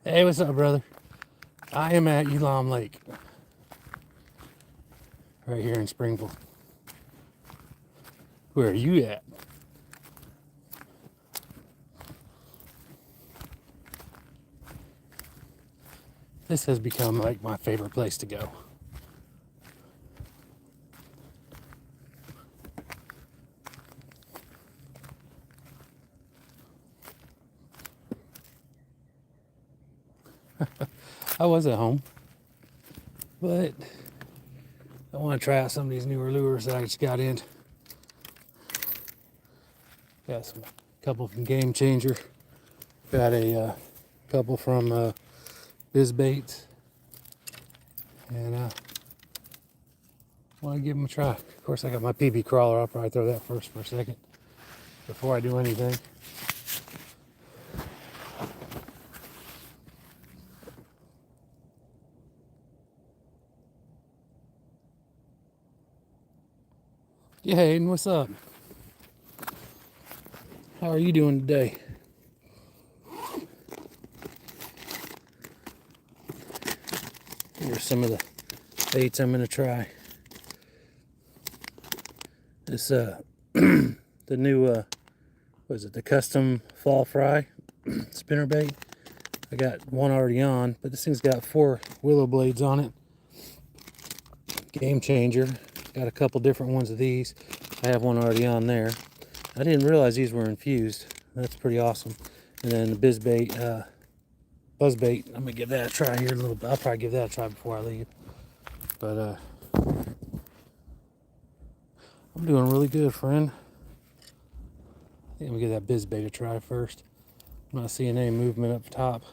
Hey, what's up, brother? I am at Elam Lake, right here in Springfield. Where are you at? This has become like my favorite place to go. I was at home, but I want to try out some of these newer lures that I just got in. Got some couple from Game Changer. Got a couple from Biz Baits, and want to give them a try. Of course, I got my PB crawler. I'll probably throw that first for a second before I do anything. Yeah, Hayden, what's up? How are you doing today? Here's some of the baits I'm gonna try. This the new what is it? The custom fall fry spinner bait. I got one already on, but this thing's got 4 willow blades on it. Game Changer. Got a couple different ones of these. I have one already on there. I didn't realize these were infused. That's pretty awesome. And then the Biz Bait, Buzz Bait. I'm gonna give that a try here a little bit. I'll probably give that a try before I leave. But I'm doing really good, friend. I think I'm gonna give that Biz Bait a try first. I'm not seeing any movement up top.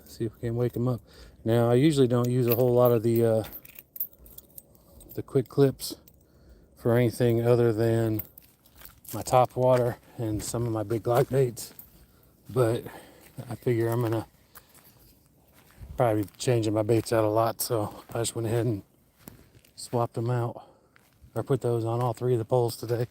See if we can wake them up. Now I usually don't use a whole lot of the quick clips for anything other than my top water and some of my big glock baits, but I figure I'm gonna probably be changing my baits out a lot, so I just went ahead and swapped them out, or put those on all 3 of the poles today.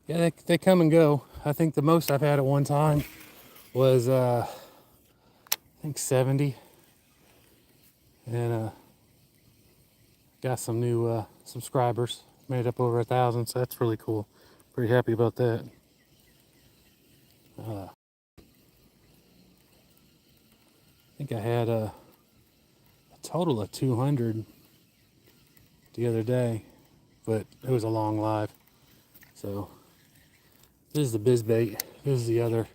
Yeah, they come and go. I think the most I've had at one time was I think 70, and got some new subscribers, made up over 1,000, so that's really cool. Pretty happy about that. I think I had a total of 200 the other day, but it was a long live. So this is the Biz Bait. This is the other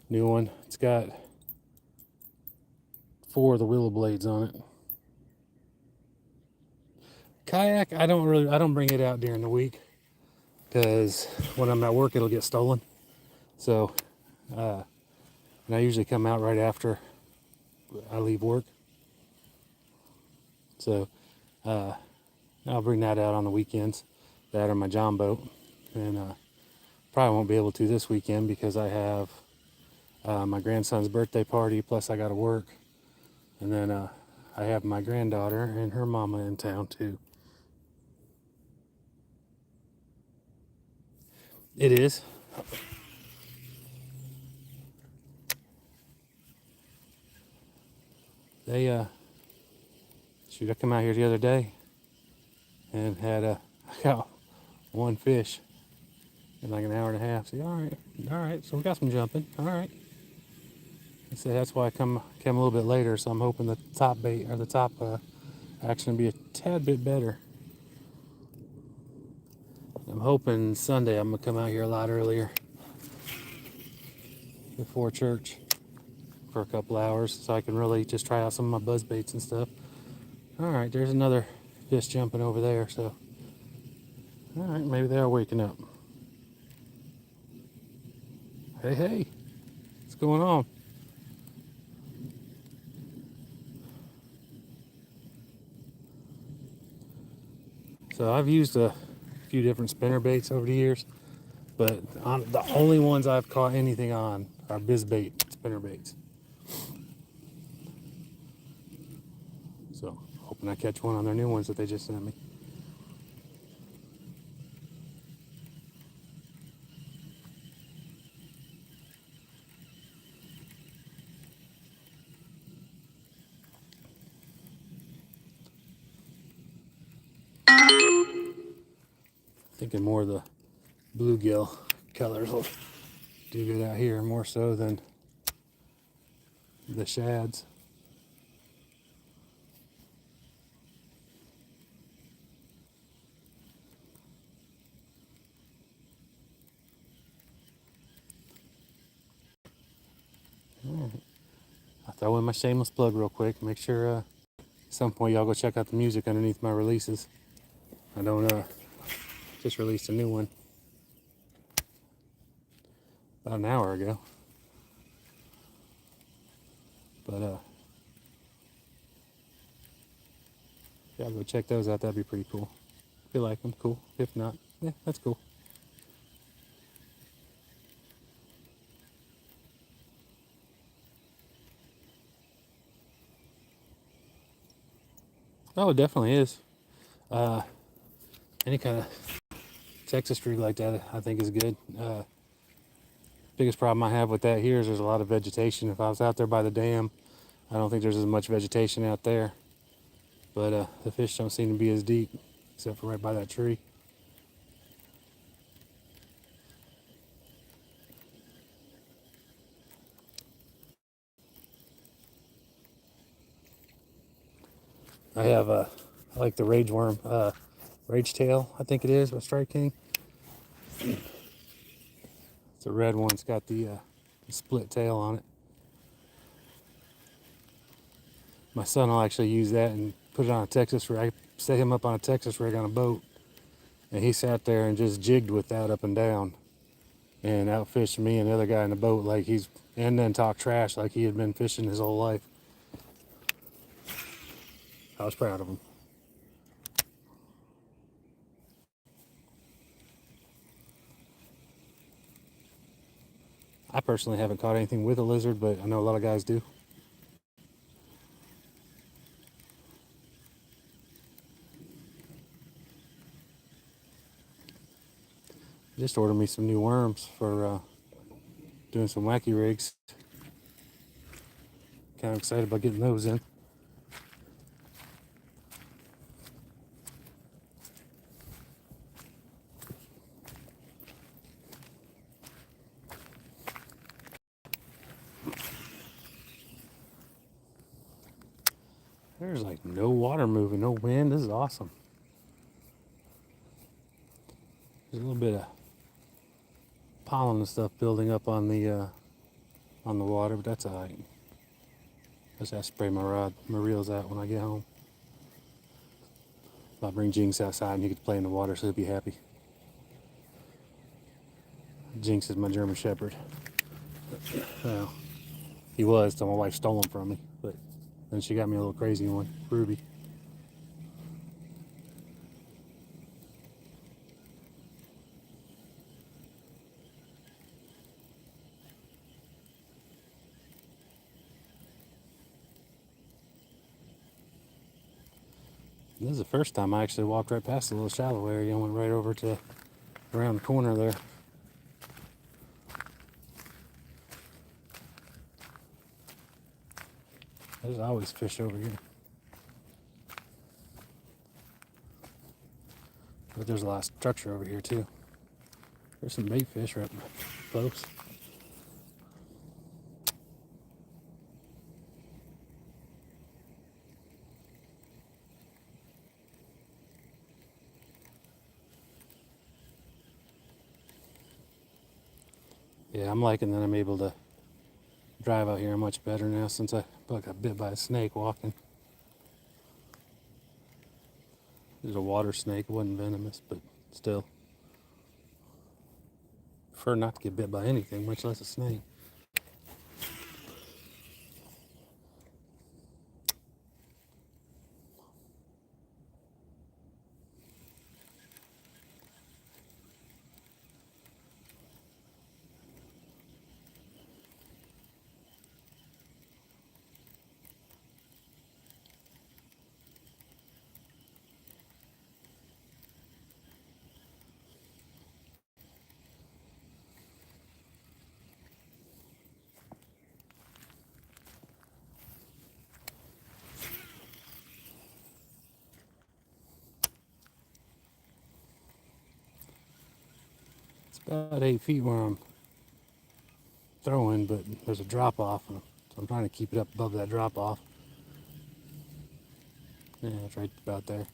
new one. It's got 4 of the willow blades on it. Kayak, I don't bring it out during the week because when I'm at work it'll get stolen. So and I usually come out right after I leave work. So I'll bring that out on the weekends. That or my John boat. And probably won't be able to this weekend because I have my grandson's birthday party, plus I got to work. And then I have my granddaughter and her mama in town too. It is. They shoot, I come out here the other day and had I got 1 fish in like an hour and a half. So all right. So we got some jumping. All right. I said that's why I came a little bit later. So I'm hoping the top bait or the top action will be a tad bit better. I'm hoping Sunday I'm gonna come out here a lot earlier before church for a couple hours so I can really just try out some of my buzz baits and stuff. All right, there's another fish jumping over there. So all right, maybe they are waking up. Hey, what's going on? So I've used a few different spinner baits over the years, but the only ones I've caught anything on are Biz Bait spinner baits. So hoping I catch one on their new ones that they just sent me. Thinking more of the bluegill colors will do good out here, more so than the shads. I'll throw in my shameless plug real quick. Make sure at some point y'all go check out the music underneath my releases. I don't just released a new one about an hour ago. But yeah, go check those out. That'd be pretty cool. If you like them, cool. If not, yeah, that's cool. Oh, it definitely is. Any kind of Texas tree like that, I think, is good. Biggest problem I have with that here is there's a lot of vegetation. If I was out there by the dam, I don't think there's as much vegetation out there. But the fish don't seem to be as deep, except for right by that tree. I like the rage worm, rage tail, I think it is, with Strike King. It's a red one. It's got the split tail on it. My son will actually use that and put it on a Texas rig. I set him up on a Texas rig on a boat, and he sat there and just jigged with that up and down, and outfished me and the other guy in the boat and then talked trash like he had been fishing his whole life. I was proud of him. I personally haven't caught anything with a lizard, but I know a lot of guys do. Just ordered me some new worms for doing some wacky rigs. Kind of excited about getting those in. There's like no water moving, no wind. This is awesome. There's a little bit of pollen and stuff building up on the water, but that's alright. Just have to spray my reels out when I get home. I'll bring Jinx outside and he gets to play in the water, so he'll be happy. Jinx is my German Shepherd. Well, he was till my wife stole him from me, but then she got me a little crazy one, Ruby. This is the first time I actually walked right past the little shallow area and went right over to around the corner there. There's always fish over here. But there's a lot of structure over here too. There's some bait fish right close. Yeah, I'm liking that I'm able to drive out here much better now since I got bit by a snake walking. There's a water snake. It wasn't venomous, but still. Prefer not to get bit by anything, much less a snake. about 8 feet where I'm throwing, but there's a drop off, so I'm trying to keep it up above that drop off. Yeah, it's right about there.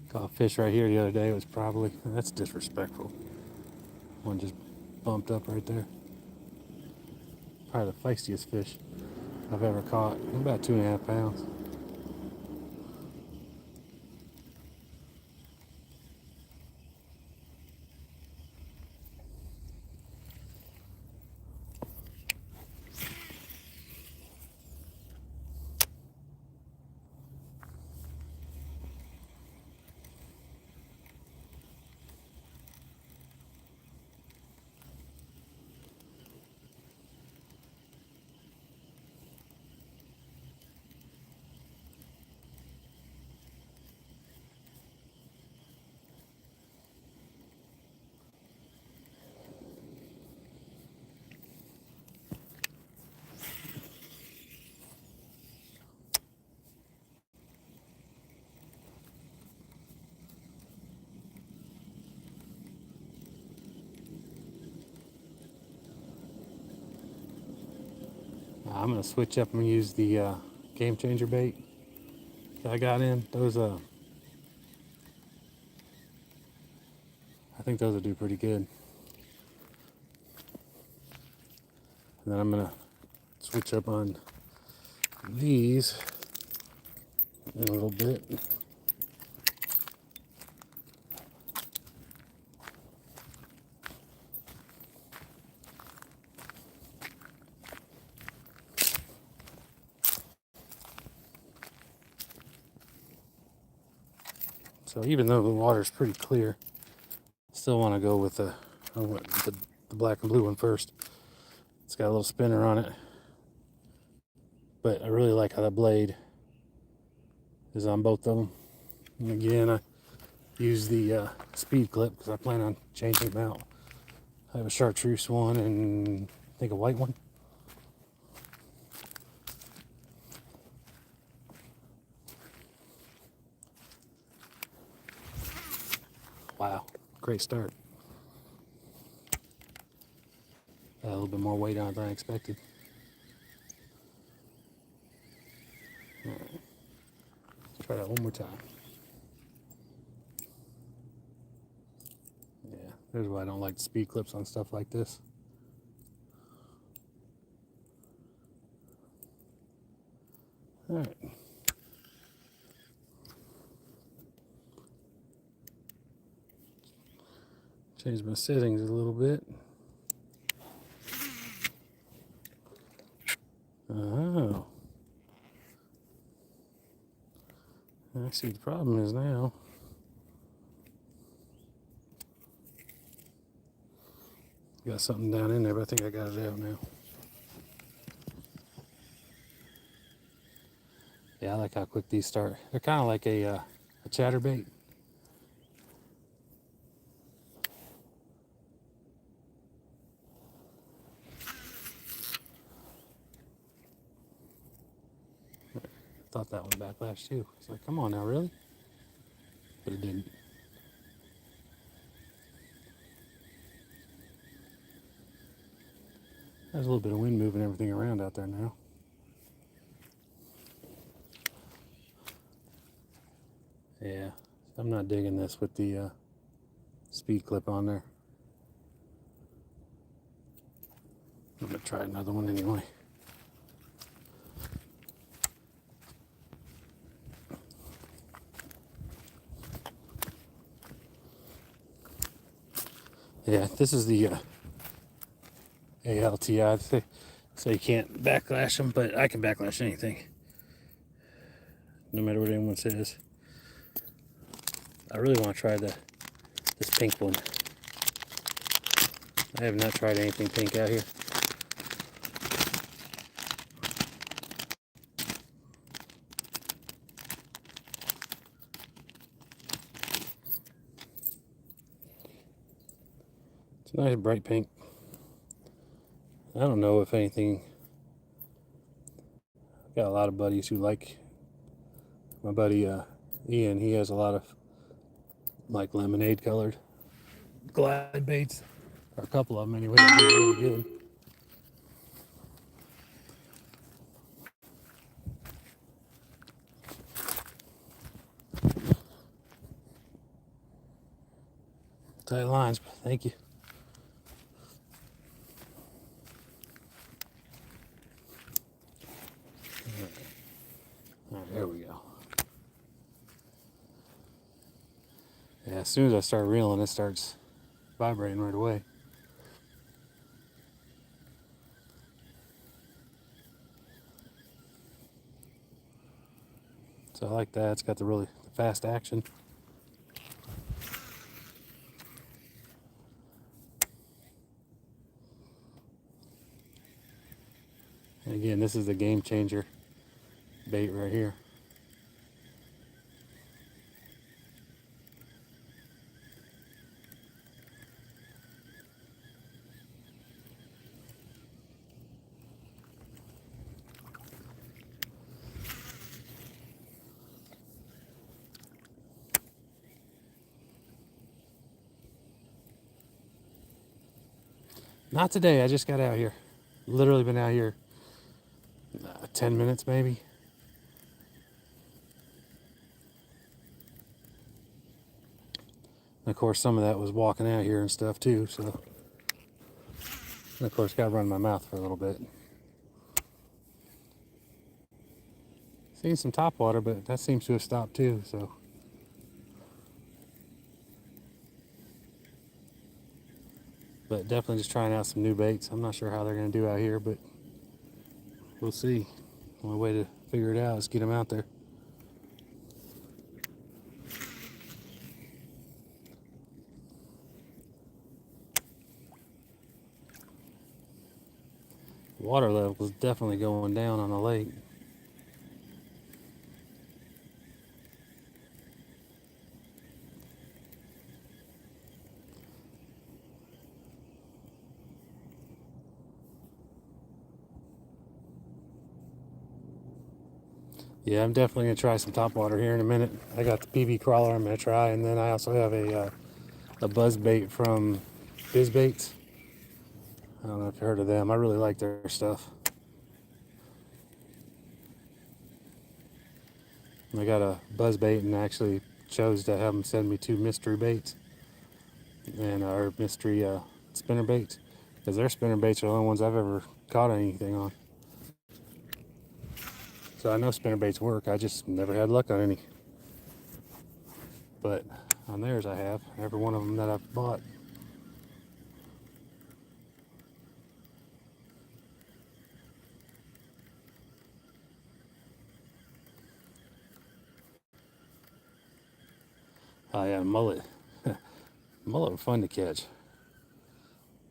Caught a fish right here the other day. It was probably, that's disrespectful. One just bumped up right there. Probably the feistiest fish I've ever caught. About 2.5 pounds. I'm gonna switch up and use the Game Changer bait that I got in. Those I think those will do pretty good. And then I'm gonna switch up on these in a little bit. So even though the water's pretty clear, still want to go with the black and blue one first. It's got a little spinner on it, but I really like how the blade is on both of them. And again, I use the speed clip because I plan on changing them out. I have a chartreuse one and I think a white one. Wow, great start. A little bit more weight on it than I expected. All right, let's try that one more time. Yeah, there's why I don't like speed clips on stuff like this. All right. Change my settings a little bit. Oh. I see the problem is now. Got something down in there, but I think I got it out now. Yeah, I like how quick these start. They're kind of like a chatterbait. Thought that one backlashed too. It's like, come on now, really? But it didn't. There's a little bit of wind moving everything around out there now. Yeah, I'm not digging this with the speed clip on there. I'm gonna try another one anyway. Yeah, this is the ALTI. So you can't backlash them, but I can backlash anything. No matter what anyone says. I really want to try this pink one. I have not tried anything pink out here. Nice bright pink. I don't know if anything. I've got a lot of buddies who like my buddy Ian. He has a lot of like lemonade colored glide baits, or a couple of them anyway. They're really good. Tight lines, thank you. All right, there we go. Yeah, as soon as I start reeling, it starts vibrating right away. So I like that. It's got the really fast action. And again, this is the game changer bait right here. Not today. I just got out here. Literally been out here 10 minutes maybe. And of course, some of that was walking out here and stuff too. So, and of course, got to run my mouth for a little bit. Seen some top water, but that seems to have stopped too. So, but definitely just trying out some new baits. I'm not sure how they're going to do out here, but we'll see. The only way to figure it out is get them out there. Water level is definitely going down on the lake. Yeah, I'm definitely going to try some top water here in a minute. I got the PB crawler I'm going to try, and then I also have a buzz bait from Biz Baits. I don't know if you heard of them. I really like their stuff. I got a buzz bait and actually chose to have them send me 2 mystery baits and our mystery spinner baits, because their spinner baits are the only ones I've ever caught anything on. So I know spinner baits work. I just never had luck on any. But on theirs I have. Every one of them that I've bought. Oh yeah, mullet. Mullet were fun to catch.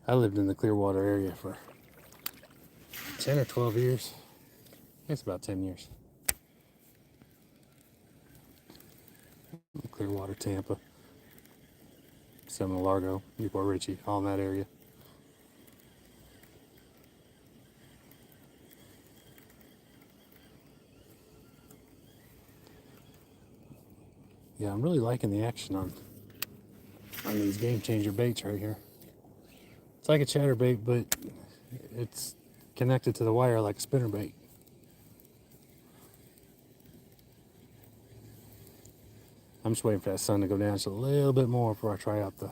I lived in the Clearwater area for 10 or 12 years. It's about 10 years. Clearwater, Tampa, Seminole, Largo, Newport Richey, all in that area. Yeah, I'm really liking the action on these game changer baits right here. It's like a chatterbait, but it's connected to the wire like a spinnerbait. I'm just waiting for that sun to go down just a little bit more before I try out the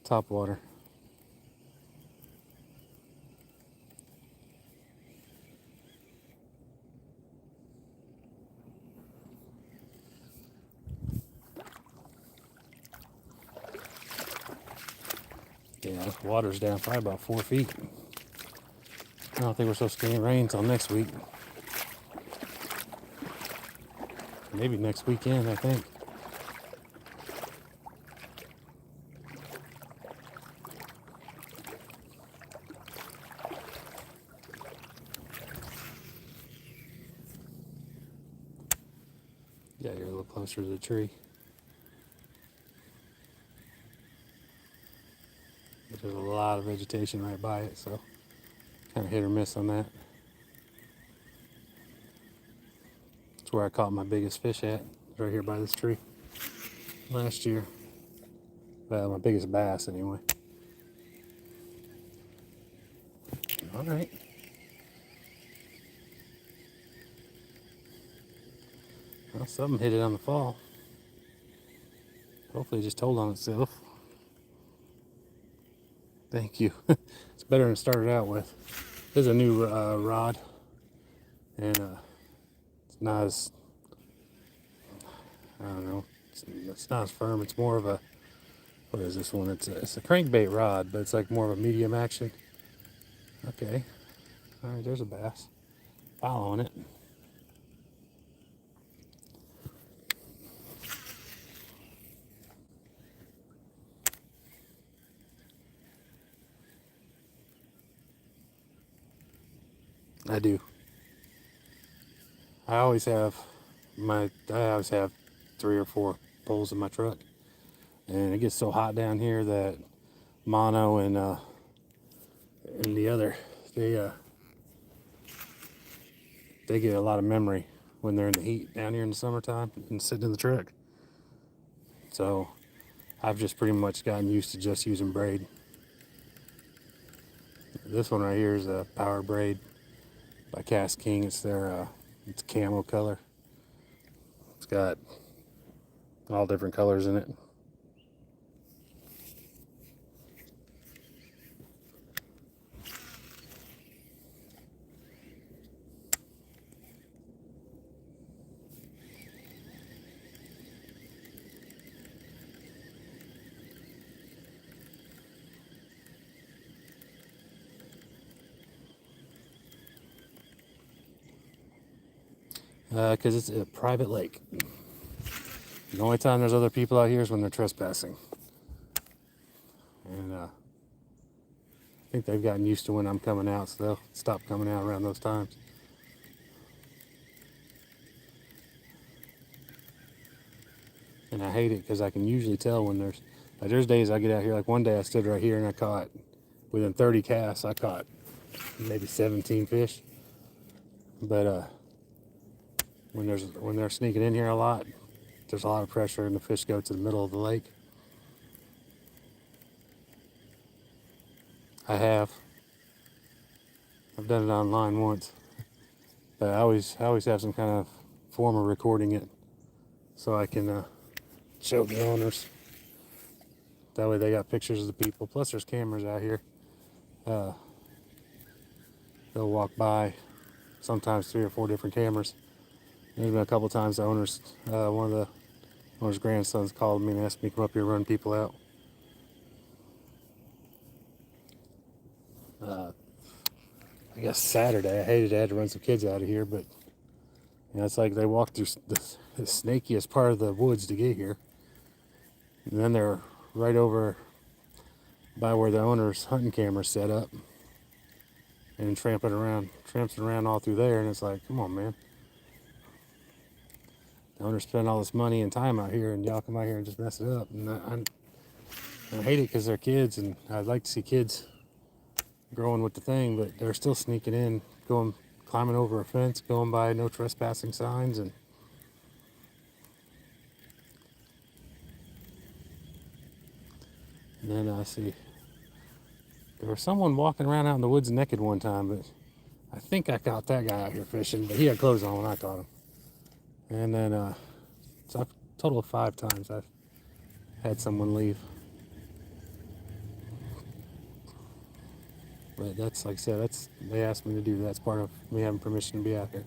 top water. Yeah, this water's down probably about 4 feet. I don't think we're supposed to get any rain until next week. Maybe next weekend, I think. Yeah, you're a little closer to the tree. There's a lot lot of vegetation right by it, so kind of hit or miss on that. That's where I caught my biggest fish at, right here by this tree last year. Well, my biggest bass anyway. All right. Well, something hit it on the fall. Hopefully it just told on itself. Thank you. It's better than it started out with. There's a new rod, and it's not as, I don't know, it's not as firm. It's more of a, what is this one? It's a crankbait rod, but it's like more of a medium action. Okay. All right, there's a bass. Following it. I do. I always have 3 or 4 poles in my truck, and it gets so hot down here that Mono and the other, they get a lot of memory when they're in the heat down here in the summertime and sitting in the truck. So I've just pretty much gotten used to just using braid. This one right here is a Power Braid by Cast King. It's their it's camo color. It's got all different colors in it. Because it's a private lake. The only time there's other people out here is when they're trespassing. And I think they've gotten used to when I'm coming out, so they'll stop coming out around those times. And I hate it because I can usually tell when there's days I get out here, like one day I stood right here and I caught, within 30 casts, I caught maybe 17 fish. But when they're sneaking in here a lot, there's a lot of pressure and the fish go to the middle of the lake. I've done it online once, but I always have some kind of form of recording it so I can show the owners. That way they got pictures of the people. Plus there's cameras out here. They'll walk by, sometimes 3 or 4 different cameras. There's been a couple times the owners, one of the owner's grandsons called me and asked me to come up here and run people out. I guess Saturday, I hated I had to run some kids out of here, but you know, it's like they walked through the snakiest part of the woods to get here. And then they're right over by where the owner's hunting camera's set up and tramping around all through there. And it's like, come on, man. The owner spent all this money and time out here, and y'all come out here and just mess it up. And I hate it because they're kids, and I'd like to see kids growing with the thing, but they're still sneaking in, climbing over a fence, going by no trespassing signs, and then I see there was someone walking around out in the woods naked one time, but I think I caught that guy out here fishing, but he had clothes on when I caught him. And then so a total of 5 times I've had someone leave. But that's, like I said, they asked me to do that. That's part of me having permission to be out here.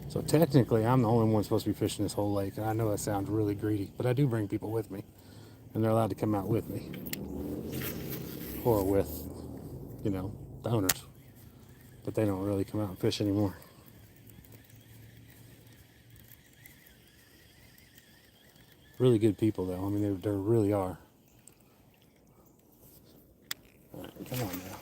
So technically, I'm the only one supposed to be fishing this whole lake. And I know that sounds really greedy, but I do bring people with me, and they're allowed to come out with me, or with, the owners. But they don't really come out and fish anymore. Really good people, though. I mean, they really are. All right, come on now.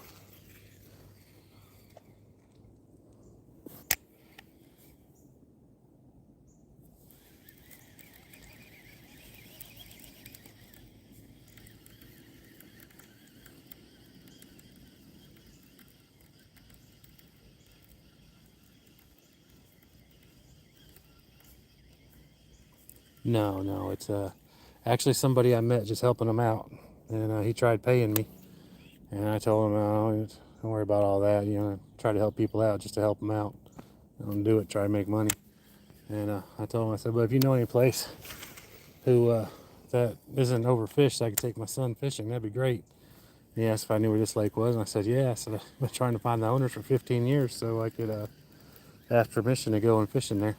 No, it's actually somebody I met just helping him out, and he tried paying me, and I told him, "No, don't worry about all that. You know, try to help people out just to help them out. Don't do it. Try to make money." And I told him, I said, "But if you know any place who that isn't overfished, so I could take my son fishing, that'd be great." He asked if I knew where this lake was, and I said, "Yeah." I said, "I've been trying to find the owners for 15 years so I could ask permission to go and fish in there."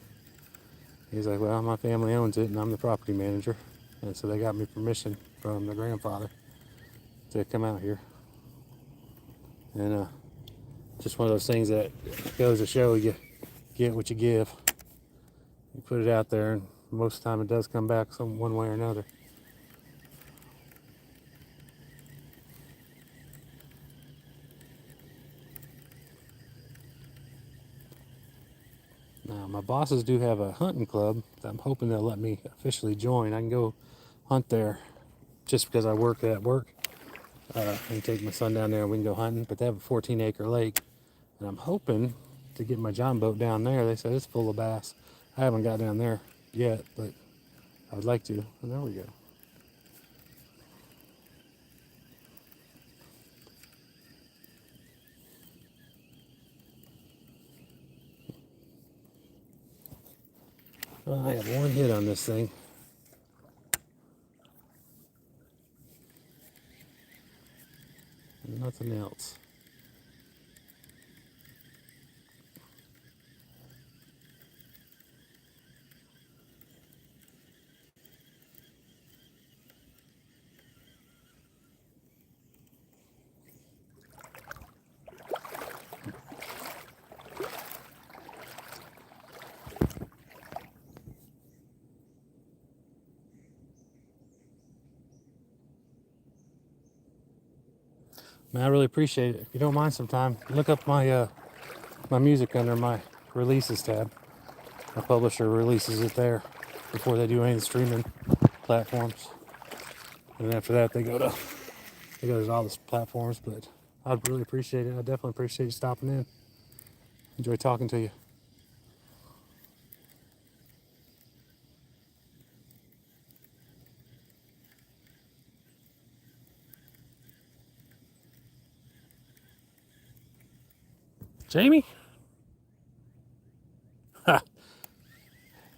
He's like, "Well, my family owns it, and I'm the property manager." And so they got me permission from the grandfather to come out here. And just one of those things that goes to show you get what you give. You put it out there, and most of the time it does come back some one way or another. Now, my bosses do have a hunting club that I'm hoping they'll let me officially join. I can go hunt there just because I work at work. I can take my son down there and we can go hunting. But they have a 14-acre lake, and I'm hoping to get my John boat down there. They said it's full of bass. I haven't got down there yet, but I would like to. And there we go. Well, I have one hit on this thing. Nothing else. Man, I really appreciate it. If you don't mind sometime, look up my my music under my releases tab. My publisher releases it there before they do any of the streaming platforms. And after that they go to all the platforms, but I'd really appreciate it. I definitely appreciate you stopping in. Enjoy talking to you. Jamie? Ha!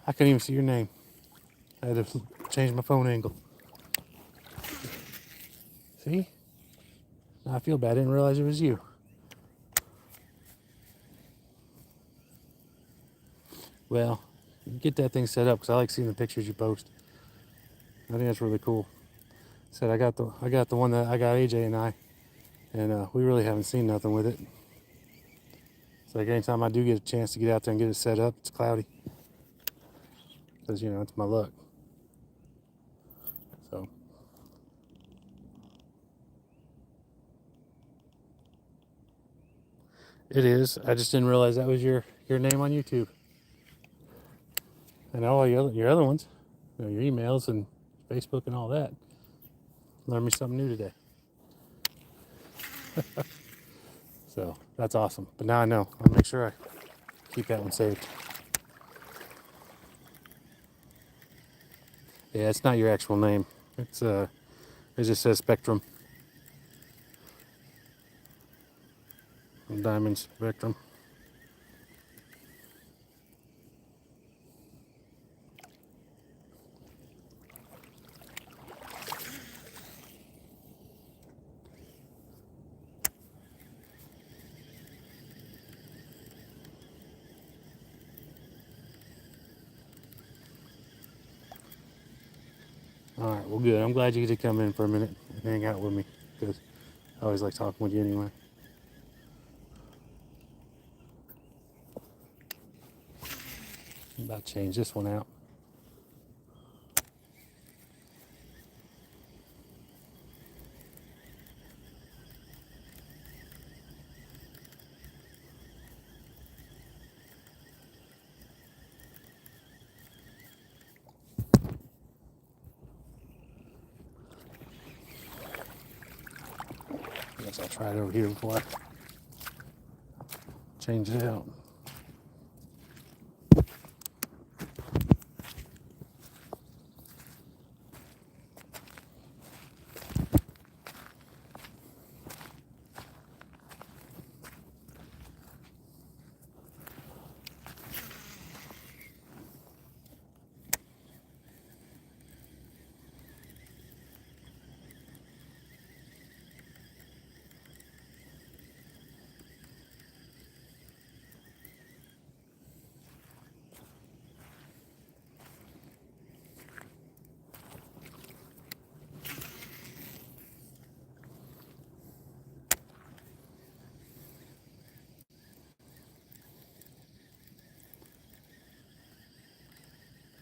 I couldn't even see your name. I had to change my phone angle. See? Now I feel bad. I didn't realize it was you. Well, get that thing set up because I like seeing the pictures you post. I think that's really cool. Said I got the one that I got AJ and I, and we really haven't seen nothing with it. It's like anytime I do get a chance to get out there and get it set up, it's cloudy. Because you know it's my luck. So it is. I just didn't realize that was your name on YouTube. And all your other ones, you know, your emails and Facebook and all that. Learned me something new today. So that's awesome. But now I know. I'll make sure I keep that one saved. Yeah, it's not your actual name. It just says Spectrum. Diamond Spectrum. All right, well, good. I'm glad you get to come in for a minute and hang out with me because I always like talking with you anyway. I'm about to change this one out. I guess I'll try it over here before I change it out.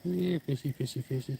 Yeah, fishy, fishy, fishy.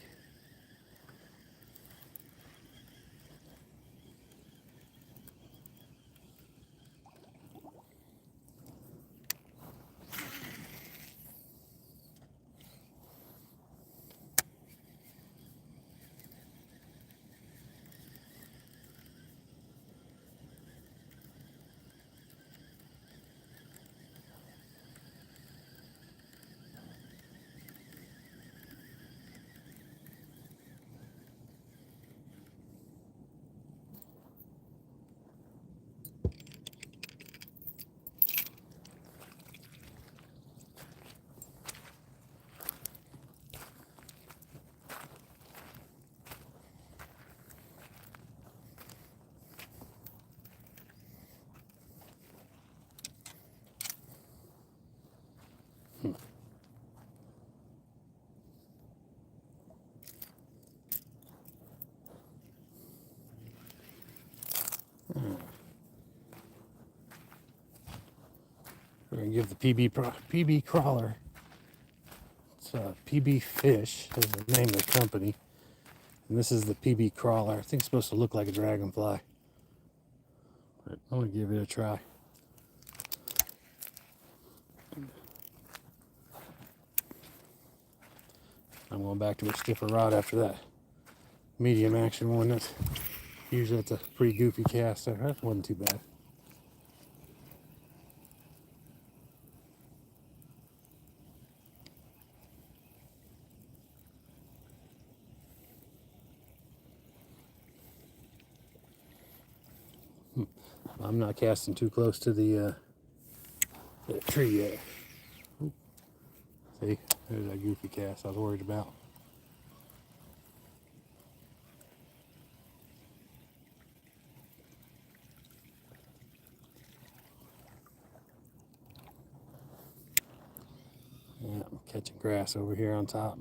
We're gonna give the PB crawler. It's PB Fish is the name of the company, and this is the PB crawler. I think it's supposed to look like a dragonfly, but I'm gonna give it a try. I'm going back to a stiffer rod after that medium action one. That's usually it's a pretty goofy cast. That wasn't too bad. I'm not casting too close to the tree yet. See, there's that goofy cast I was worried about. Yeah, I'm catching grass over here on top.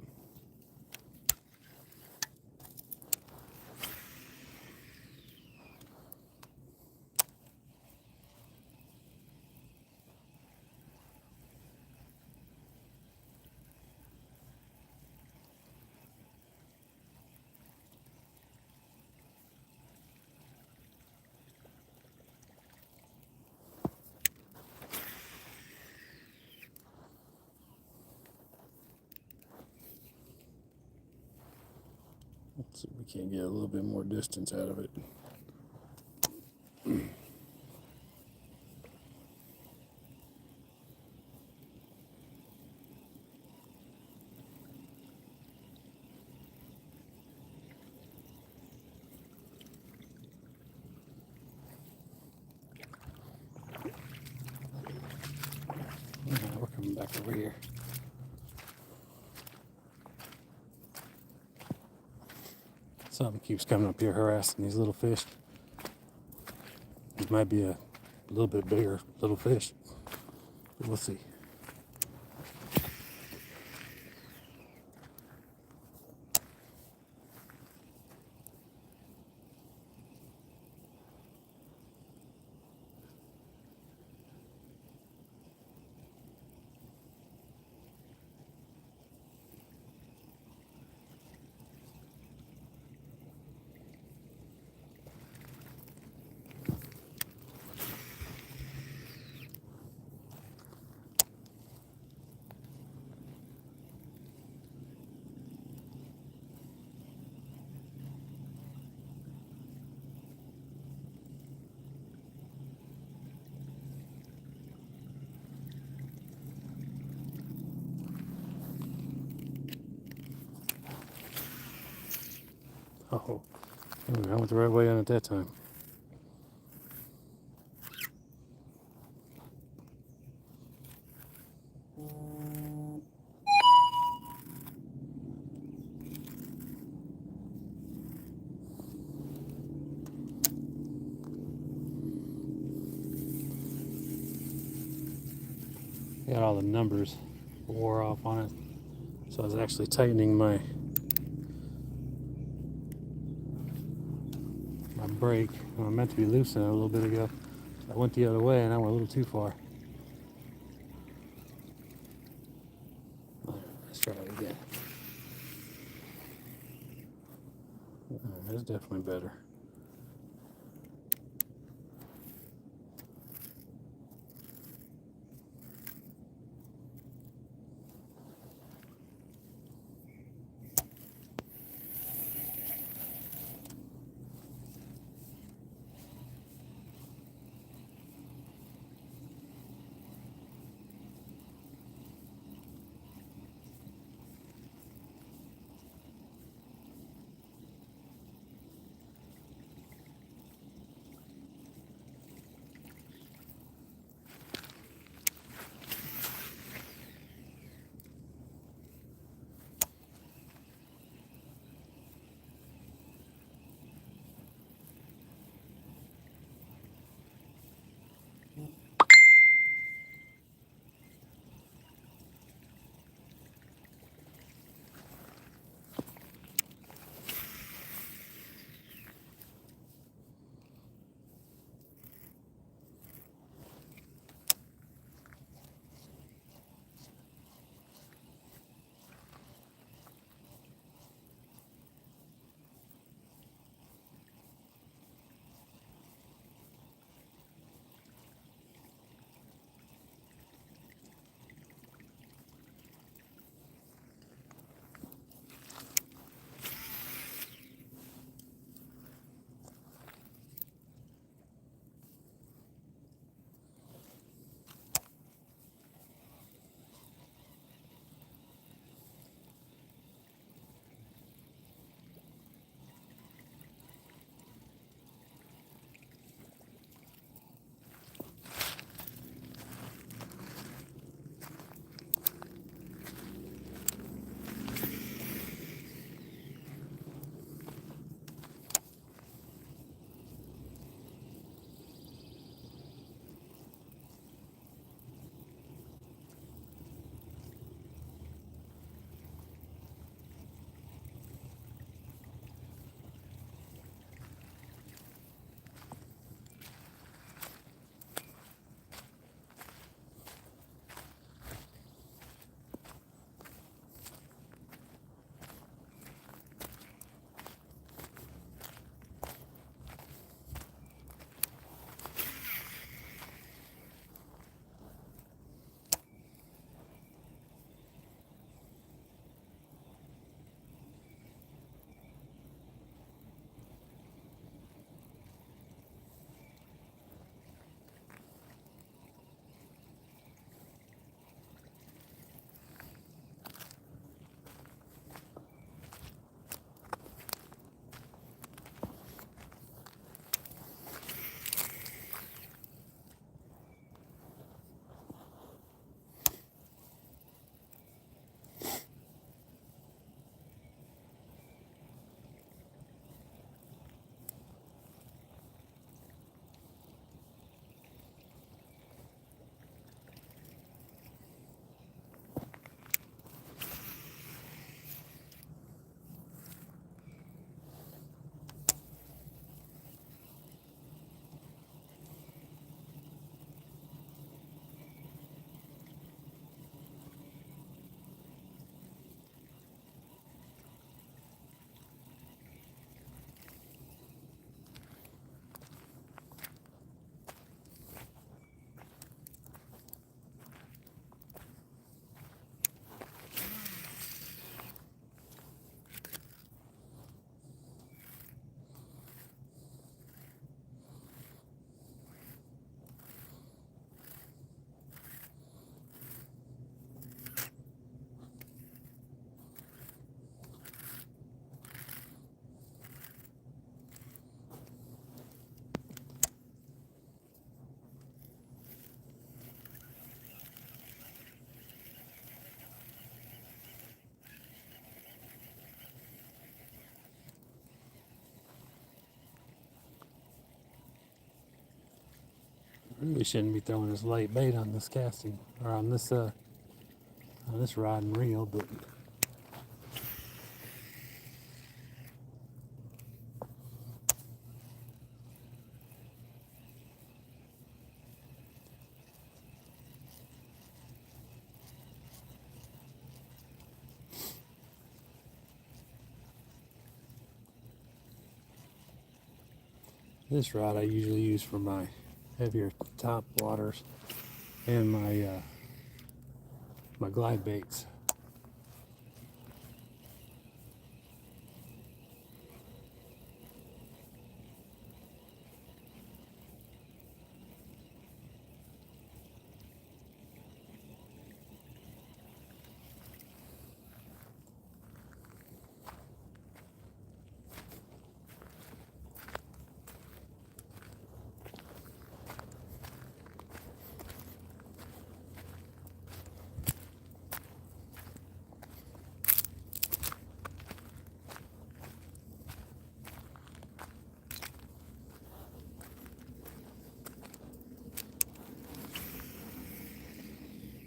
Let's see if we can't get a little bit more distance out of it. We're coming back over here. Something keeps coming up here harassing these little fish. It might be a little bit bigger little fish, but we'll see. Oh, I went the right way on it that time. Got all the numbers wore off on it, so I was actually tightening my brake. I meant to be loosening it a little bit ago. I went the other way and I went a little too far. Let's try it again. That's definitely better. Really shouldn't be throwing this light bait on this casting or on this rod and reel, but This rod I usually use for my heavier top waters and my glide baits.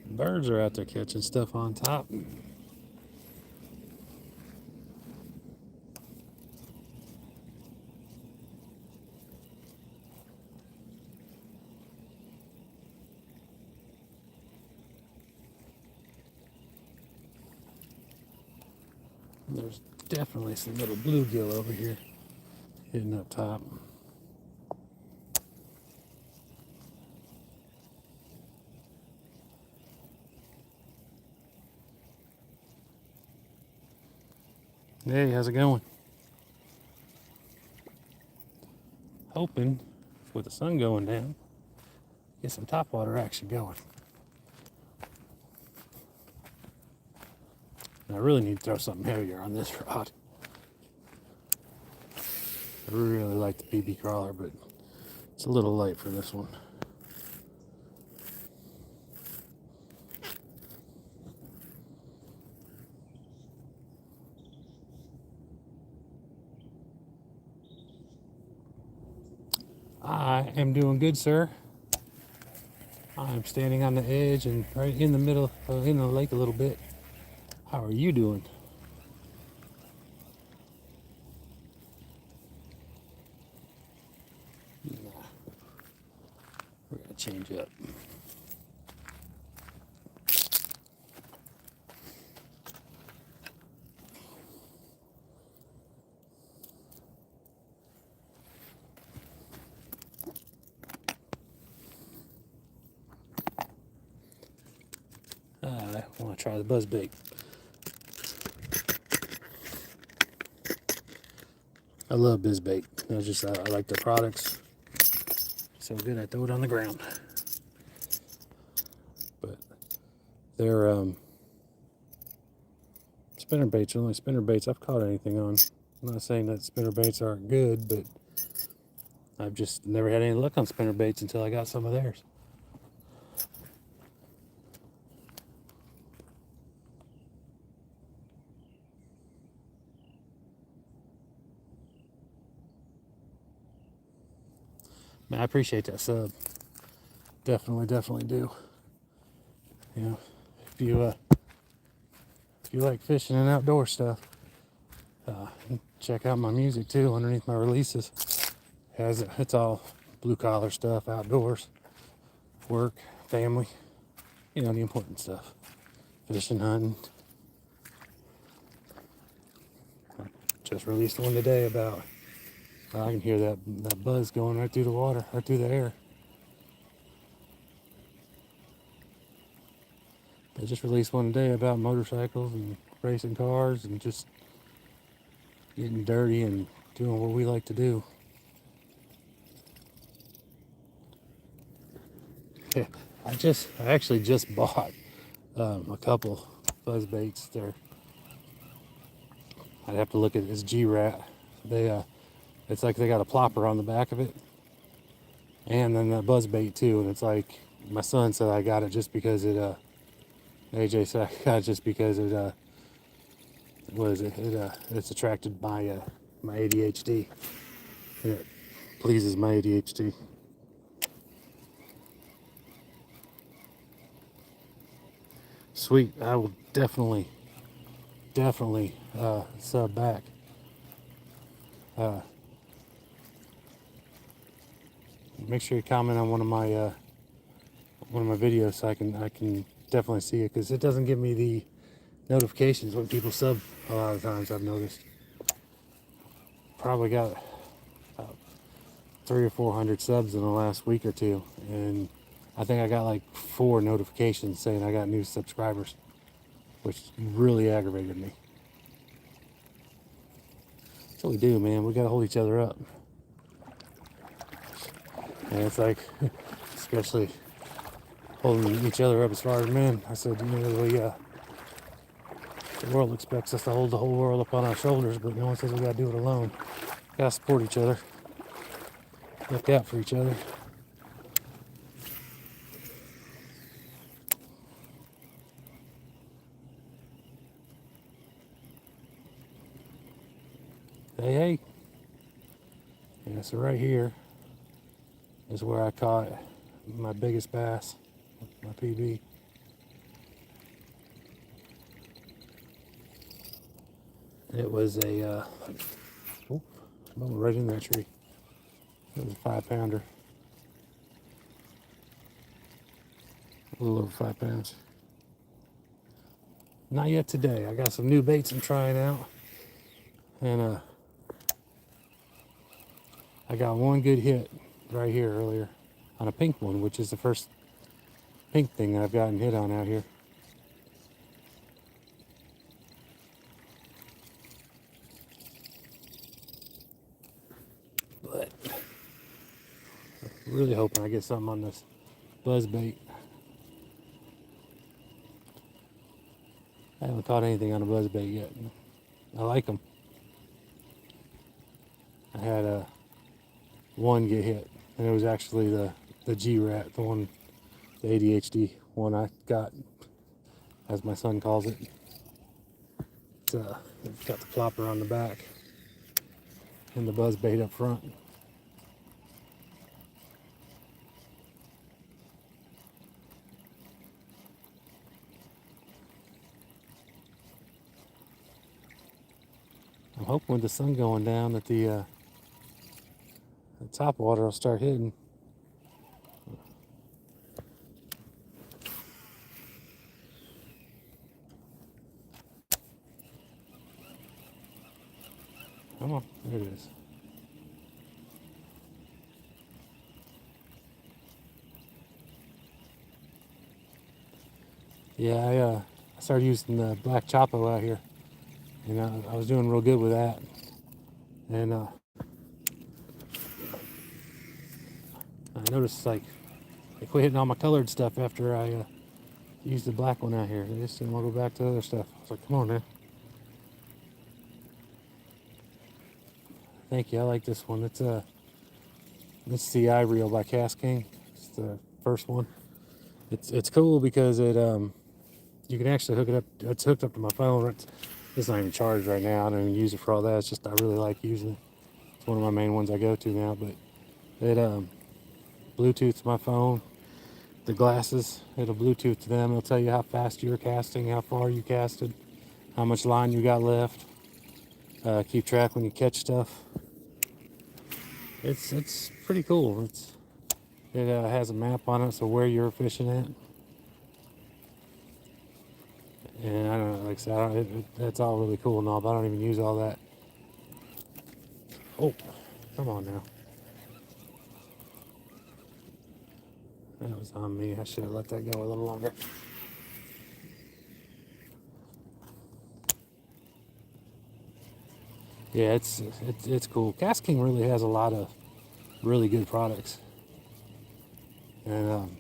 Birds are out there catching stuff on top. There's definitely some little bluegill over here hidden up top. Hey, how's it going? Hoping with the sun going down, get some topwater action going. And I really need to throw something heavier on this rod. I really like the BB crawler, but it's a little light for this one. I am doing good, sir. I'm standing on the edge and right in the middle, in the lake a little bit. How are you doing? Nah, we're gonna change up. I want to try the buzzbait. I love BizBait. I like their products. So good, I throw it on the ground. But they're spinner baits are the only spinner baits I've caught anything on. I'm not saying that spinner baits aren't good, but I've just never had any luck on spinner baits until I got some of theirs. Man, I appreciate that sub. Definitely do. You know, if you like fishing and outdoor stuff, check out my music too underneath my releases. It's all blue collar stuff, outdoors, work, family, you know, the important stuff. Fishing, hunting. Just released one today about, I can hear that buzz going right through the water, right through the air. I just released one today about motorcycles and racing cars and just getting dirty and doing what we like to do. Yeah, I actually just bought a couple buzz baits. I'd have to look at this G-Rat. It's like they got a plopper on the back of it, and then the buzz bait too. And it's like my son said I got it just because it. AJ said I got it just because it. What is it? It's attracted by my ADHD. It pleases my ADHD. Sweet. I will definitely sub back. Make sure you comment on one of my videos so I can definitely see it, because it doesn't give me the notifications when people sub a lot of times. I've noticed. Probably got 300 or 400 subs in the last week or two, and I think I got like 4 notifications saying I got new subscribers, which really aggravated me. That's what we do, man. We gotta hold each other up. And it's like, especially holding each other up as far as men. I said, you know, the world expects us to hold the whole world up on our shoulders, but no one says we gotta do it alone. We gotta support each other, look out for each other. Hey, hey. Yeah, so right here is where I caught my biggest bass, my PB. It was a, right in that tree. It was a 5-pounder. A little over 5 pounds. Not yet today. I got some new baits I'm trying out. And I got one good hit right here earlier on a pink one, which is the first pink thing that I've gotten hit on out here. But really hoping I get something on this buzz bait. I haven't caught anything on a buzz bait yet. I like them. I had one get hit, and it was actually the G-Rat, the ADHD one I got, as my son calls it. It's got the plopper on the back and the buzz bait up front. I'm hoping with the sun going down that the top water will start hitting. Come on, there it is. Yeah, I started using the black Chapo out here, and I was doing real good with that. And I noticed like they quit hitting all my colored stuff after I used the black one out here. They just didn't want to go back to the other stuff. I was like, come on, man. Thank you. I like this one. It's the iReel by KastKing. It's the first one. It's cool because it you can actually hook it up. It's hooked up to my phone. It's not even charged right now. I don't even use it for all that. It's just I really like using it. It's one of my main ones I go to now. But it Bluetooths my phone. The glasses, it'll Bluetooth to them. It'll tell you how fast you're casting, how far you casted, how much line you got left. Keep track when you catch stuff. It's pretty cool. It has a map on it, so where you're fishing at. And I don't know, like I said, that's all really cool and all, but I don't even use all that. Oh, come on now. That was on me. I should have let that go a little longer. Yeah, it's cool. KastKing really has a lot of really good products, and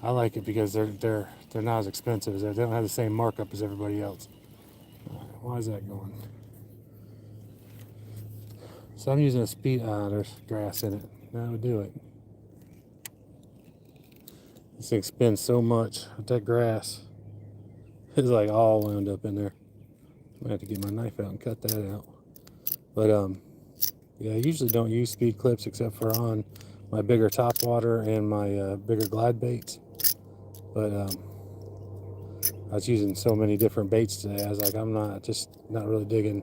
I like it because they're not as expensive. They don't have the same markup as everybody else. Why is that going? So I'm using a speed. There's grass in it. That would do it. This thing spins so much with that grass. It's like all wound up in there. I might have to get my knife out and cut that out. But yeah, I usually don't use speed clips except for on my bigger top water and my bigger glide baits. But I was using so many different baits today. I was like, I'm not really digging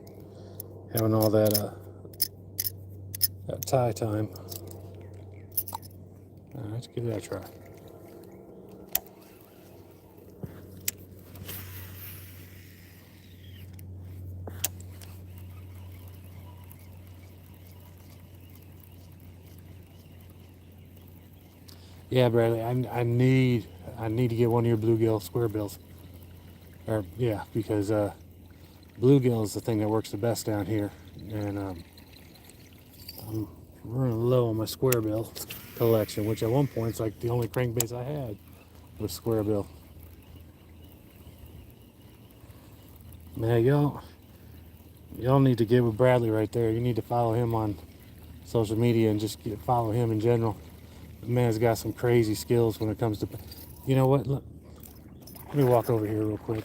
having all that tie time. All right, let's give that a try. Yeah, Bradley, I need to get one of your bluegill square bills. Or yeah, because bluegill is the thing that works the best down here, and I'm running low on my square bill collection, which at one point it's like the only crankbaits I had was square bill. Man, y'all need to get with Bradley right there. You need to follow him on social media and just follow him in general. The man's got some crazy skills when it comes to. You know what? Look, let me walk over here real quick.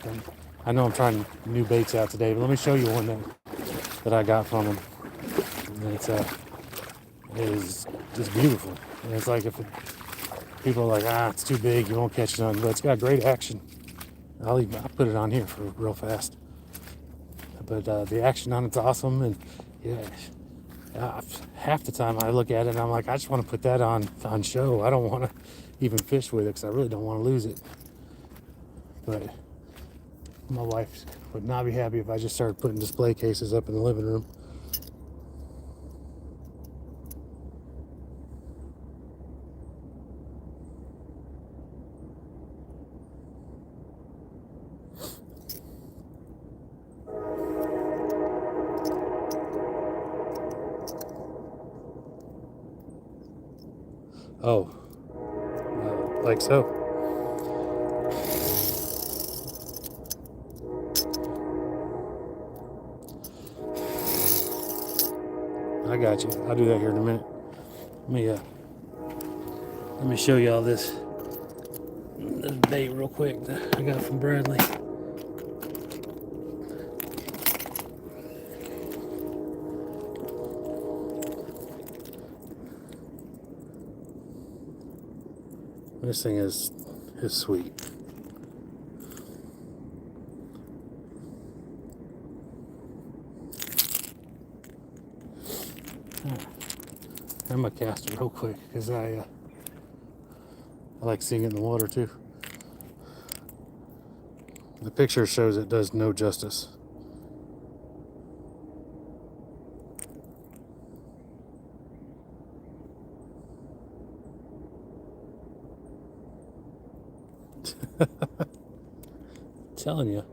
I know I'm trying new baits out today, but let me show you one that I got from him. And it is just beautiful. And it's like if people are like, it's too big, you won't catch it on, but it's got great action. I'll put it on here for real fast. But the action on it's awesome, and yeah, half the time I look at it and I'm like, I just want to put that on show. I don't want to even fish with it because I really don't want to lose it. But my wife would not be happy if I just started putting display cases up in the living room. Oh, like so. I got you. I'll do that here in a minute. Let me show you all this bait real quick that I got from Bradley. This thing is sweet. I'm gonna cast it real quick because I like seeing it in the water too. The picture shows it does no justice. I'm telling you,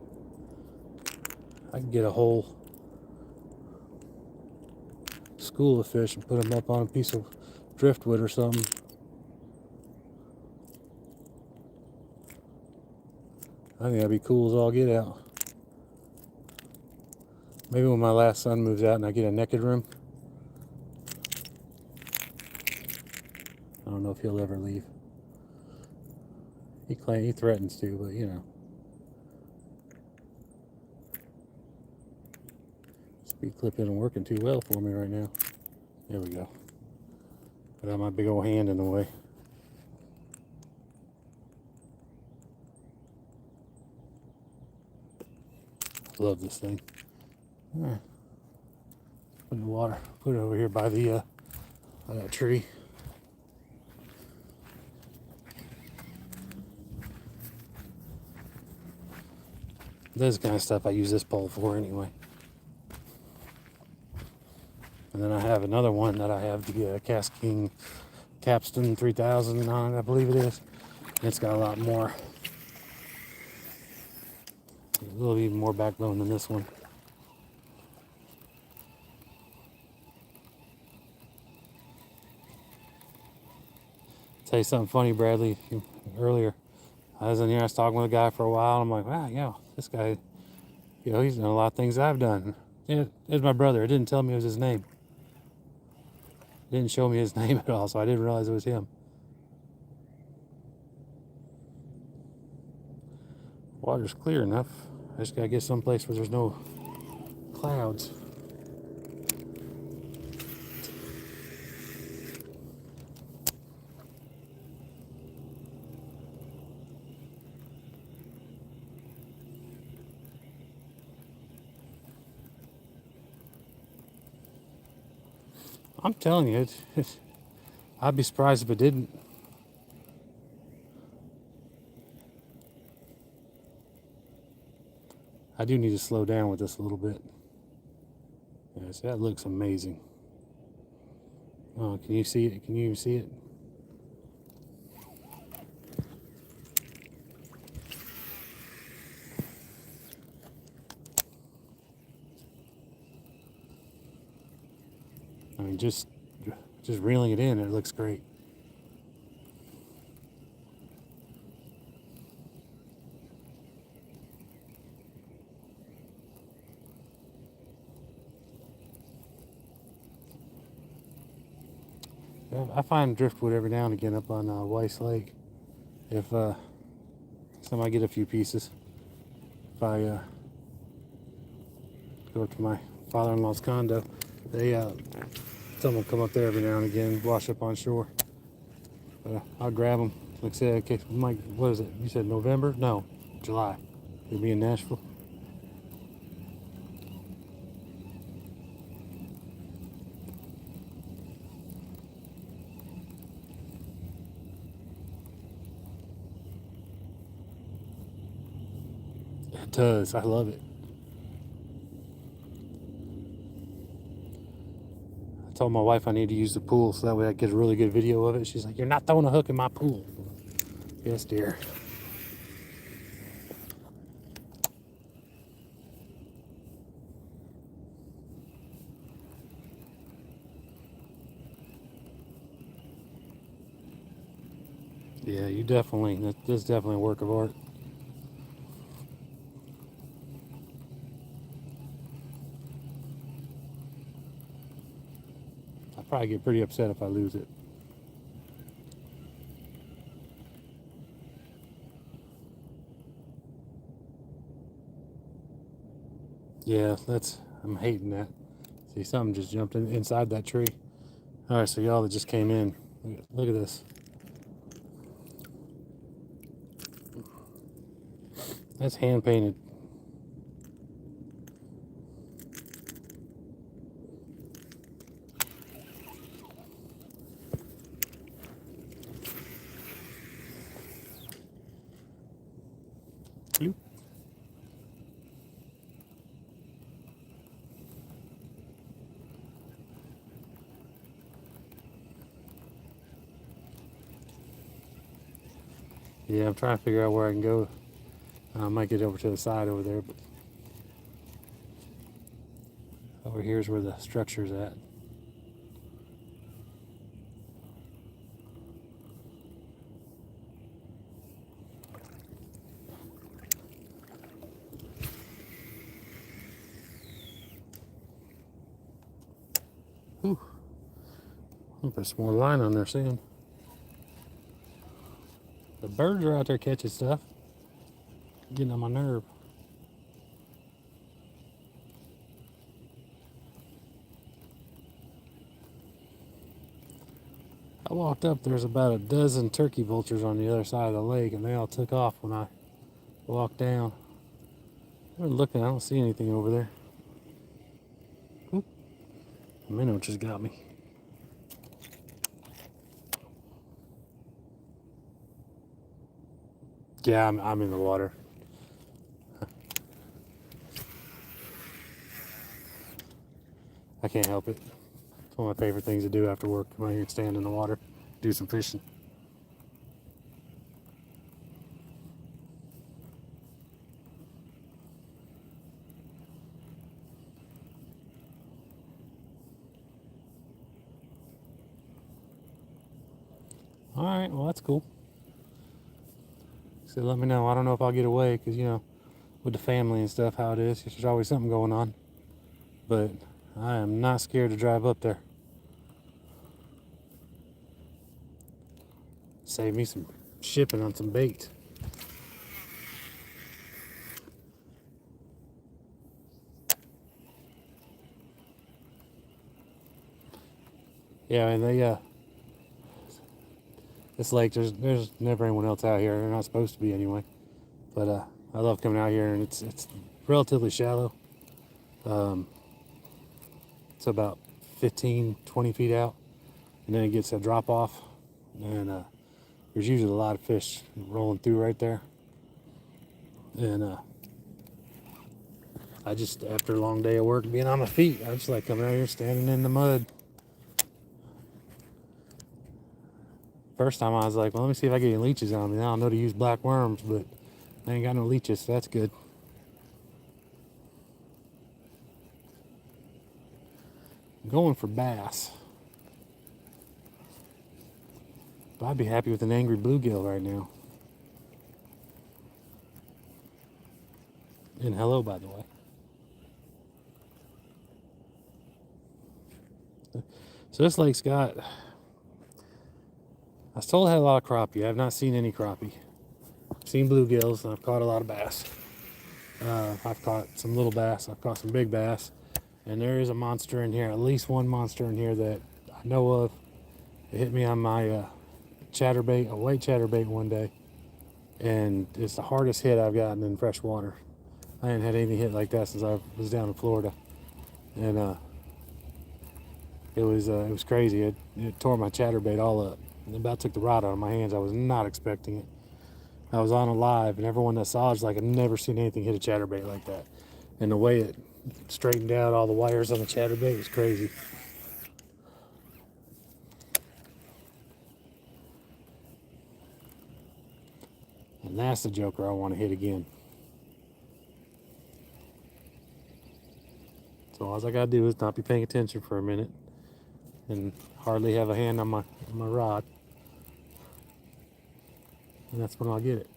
I can get a whole school of fish and put them up on a piece of driftwood or something. I think that'd be cool as all get out. Maybe when my last son moves out and I get a naked room. I don't know if he'll ever leave. He threatens to, but you know. Speed clip isn't working too well for me right now. There we go. But I have my big old hand in the way. Love this thing. All right. Put it in the water. Put it over here by that tree. This kind of stuff I use this pole for anyway. And then I have another one that I have the Cast King Capstan 3000 on it, I believe it is. It's got a lot more, a little even more backbone than this one. Tell you something funny, Bradley. Earlier, I was in here, I was talking with a guy for a while, and I'm like, wow, yeah, this guy, he's done a lot of things I've done. Yeah, it's my brother. It didn't tell me it was his name. It didn't show me his name at all, so I didn't realize it was him. Water's clear enough. I just gotta get someplace where there's no clouds. I'm telling you, I'd be surprised if it didn't. I do need to slow down with this a little bit. Yes, that looks amazing. Oh, can you see it? Can you even see it? mean, just reeling it in, it looks great. I find driftwood every now and again up on Weiss Lake. If somebody get a few pieces, if I go to my father-in-law's condo, they someone come up there every now and again, wash up on shore. But I'll grab them. Like I said, okay, Mike, what is it? You said November? No, July. You'll be in Nashville. It does. I love it. I told my wife I need to use the pool so that way I get a really good video of it. She's like, "You're not throwing a hook in my pool." Yes, dear. Yeah, you definitely. This is definitely a work of art. I'd probably get pretty upset if I lose it. Yeah, I'm hating that. See, something just jumped inside that tree. All right, so y'all that just came in, look at this. That's hand painted. Bloop. Yeah, I'm trying to figure out where I can go. I might get over to the side over there, but over here's where the structure's at. Whew. I'll put some more line on there soon. The birds are out there catching stuff. Getting on my nerve. I walked up, there's about a dozen turkey vultures on the other side of the lake, and they all took off when I walked down. I'm looking, I don't see anything over there. Oop. A minnow just got me. Yeah, I'm in the water. I can't help it. It's one of my favorite things to do after work. Come out here and stand in the water, do some fishing. All right, well, that's cool. So let me know. I don't know if I'll get away because, you know, with the family and stuff, how it is. There's always something going on. But I am not scared to drive up there. Save me some shipping on some bait. Yeah, I mean, this lake, there's never anyone else out here. They're not supposed to be anyway. But I love coming out here, and it's relatively shallow. It's about 15, 20 feet out, and then it gets a drop off, and there's usually a lot of fish rolling through right there. And I just, after a long day of work, being on my feet, I just like coming out here, standing in the mud. First time I was like, well, let me see if I get any leeches on me. Now I know to use black worms, but I ain't got no leeches, so that's good. I'm going for bass. But I'd be happy with an angry bluegill right now. And hello, by the way. So this lake's got, I was told it had a lot of crappie. I have not seen any crappie. I've seen bluegills and I've caught a lot of bass. I've caught some little bass, I've caught some big bass. And there is a monster in here, at least one monster in here that I know of. It hit me on my chatterbait, a white chatterbait one day. And it's the hardest hit I've gotten in fresh water. I hadn't had anything hit like that since I was down in Florida. And it was crazy. It tore my chatterbait all up. It about took the rod out of my hands. I was not expecting it. I was on a live, and everyone that saw it was like, I've never seen anything hit a chatterbait like that. And the way it straightened out all the wires on the chatterbait was crazy. And that's the joker I want to hit again. So all I gotta do is not be paying attention for a minute and hardly have a hand on my rod. And that's when I'll get it.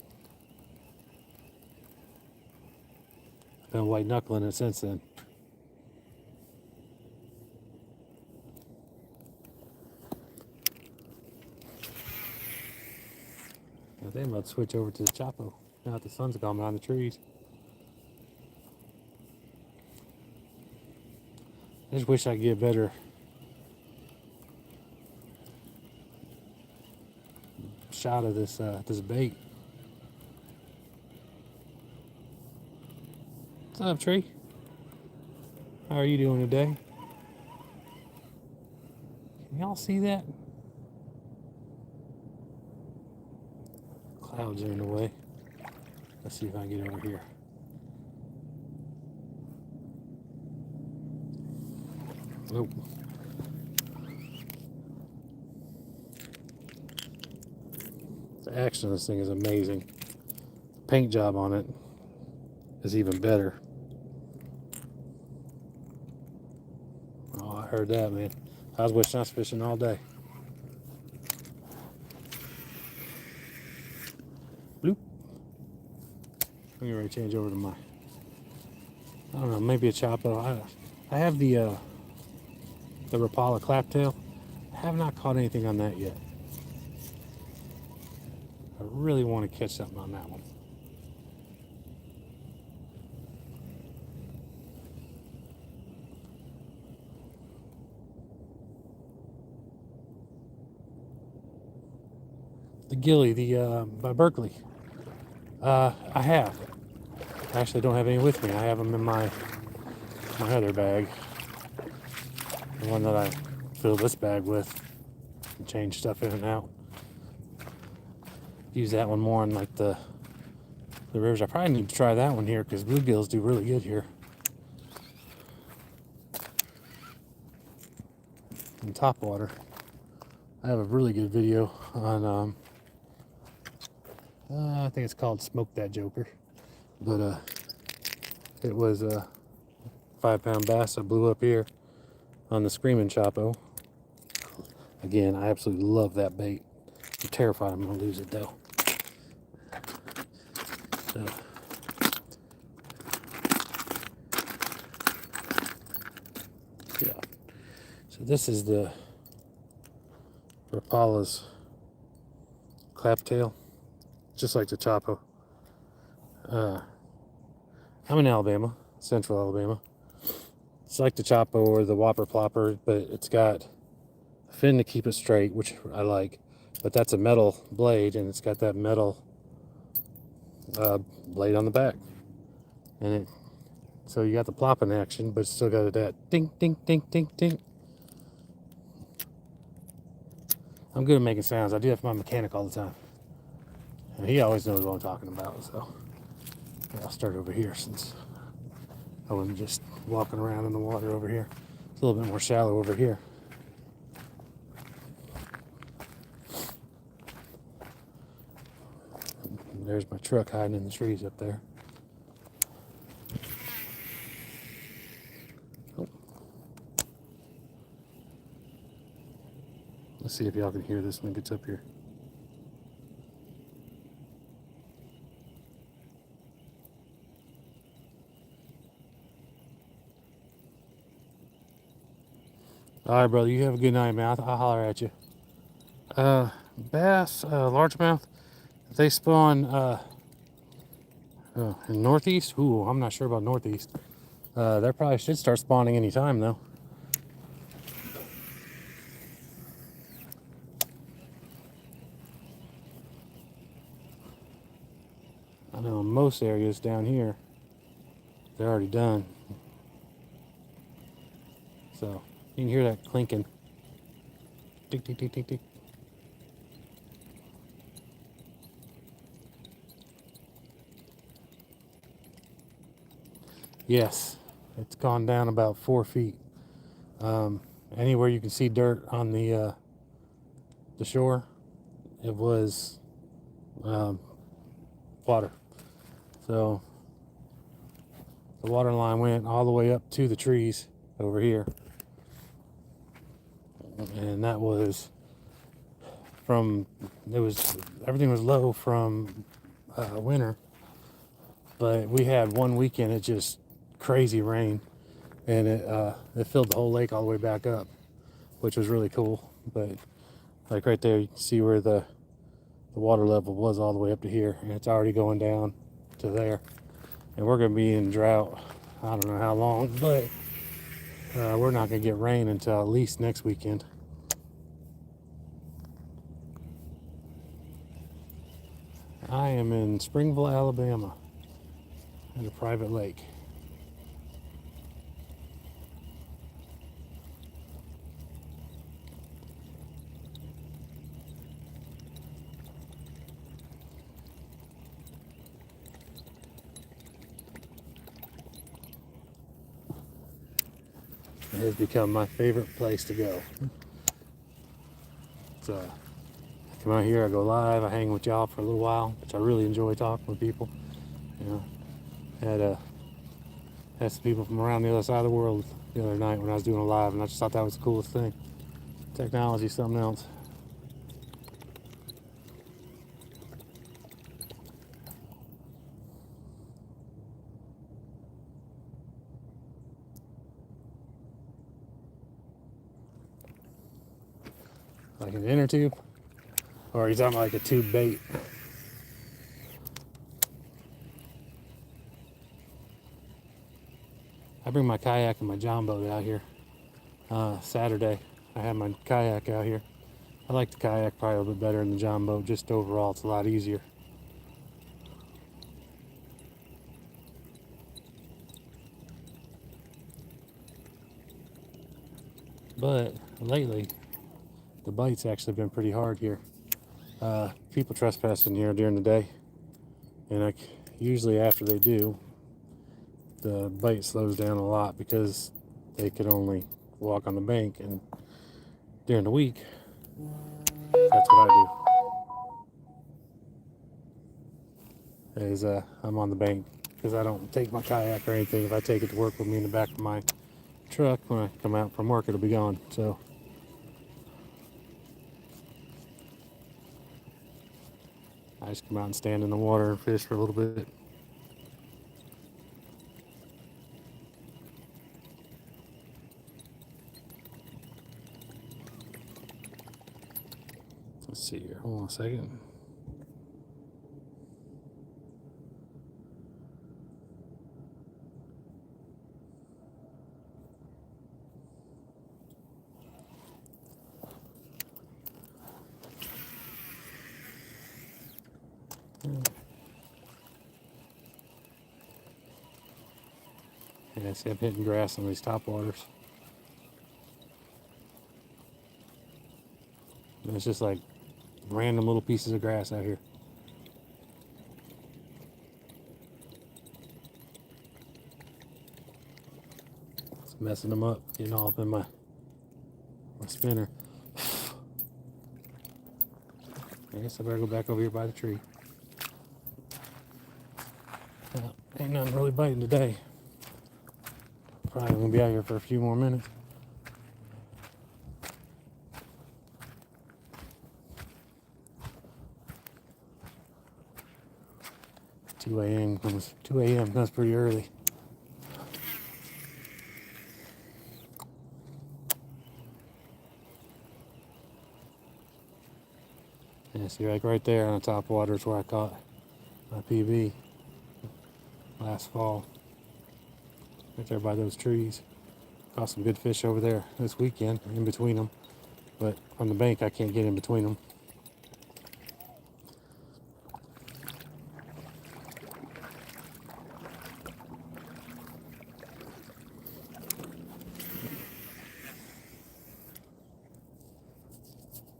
I've been white knuckling it since then. I think I'm about to switch over to the Chapo now that the sun's gone behind the trees. I just wish I could get better shot of this bait. What's up, Tree? How are you doing today? Can y'all see that? Clouds are in the way. Let's see if I can get over here. Nope. The action of this thing is amazing. The paint job on it is even better. Oh, I heard that, man. I was wishing I was fishing all day. Bloop. I'm getting ready to change over to my, I don't know, maybe a Chapo. I have the Rapala claptail. I have not caught anything on that yet. I really want to catch something on that one. The Gilly, by Berkeley. I have. I actually don't have any with me. I have them in my other bag. The one that I fill this bag with and change stuff in and out. Use that one more on like the rivers. I probably need to try that one here because bluegills do really good here. In top water. I have a really good video on I think it's called Smoke That Joker. But it was a 5-pound bass that blew up here on the Screaming Chapo. Again, I absolutely love that bait. I'm terrified I'm gonna lose it though. So yeah. So this is the Rapala's claptail, just like the Chapo. I'm in Alabama, central Alabama. It's like the Chapo or the Whopper Plopper, but it's got a fin to keep it straight, which I like. But that's a metal blade, and it's got that metal blade on the back. And so you got the plopping action, but it's still got that ding, ding, ding, ding, ding. I'm good at making sounds. I do that for my mechanic all the time. And he always knows what I'm talking about, so yeah, I'll start over here since I wasn't just walking around in the water over here. It's a little bit more shallow over here. And there's my truck hiding in the trees up there. Oh. Let's see if y'all can hear this when it gets up here. All right, brother. You have a good night, man. I'll holler at you. Bass, largemouth. If they spawn in northeast, ooh, I'm not sure about northeast. They probably should start spawning anytime though. I know in most areas down here, they're already done. So you can hear that clinking. Tick, tick, tick, tick, tick. Yes, it's gone down about 4 feet. Anywhere you can see dirt on the shore, it was water. So the water line went all the way up to the trees over here, and that was from everything was low from winter, but we had one weekend it just crazy rain, and it filled the whole lake all the way back up, which was really cool. But like right there, you can see where the water level was all the way up to here, and it's already going down to there. And we're going to be in drought. I don't know how long, but we're not going to get rain until at least next weekend. I am in Springville, Alabama, at a private lake. It has become my favorite place to go. So I come out here, I go live, I hang with y'all for a little while, which I really enjoy talking with people. You know, had some people from around the other side of the world the other night when I was doing a live, and I just thought that was the coolest thing. Technology is something else. Like an inner tube? Or are you talking about like a tube bait? I bring my kayak and my john boat out here. Saturday, I have my kayak out here. I like the kayak probably a little bit better than the john boat, just overall it's a lot easier. But lately, the bite's actually been pretty hard here. People trespassing here during the day, and usually after they do, the bite slows down a lot because they could only walk on the bank, and during the week, that's what I do. Is I'm on the bank because I don't take my kayak or anything. If I take it to work with me in the back of my truck, when I come out from work, it'll be gone. So I just come out and stand in the water and fish for a little bit. Let's see here. Hold on a second. Yeah, see, I'm hitting grass on these top waters. And it's just like random little pieces of grass out here. It's messing them up, getting all up in my spinner. I guess I better go back over here by the tree. Ain't nothing really biting today. Probably gonna be out here for a few more minutes. 2 a.m. comes pretty early. Yeah, see, like right there on the top water is where I caught my PB last fall. Right there by those trees. Caught some good fish over there this weekend, in between them. But on the bank, I can't get in between them.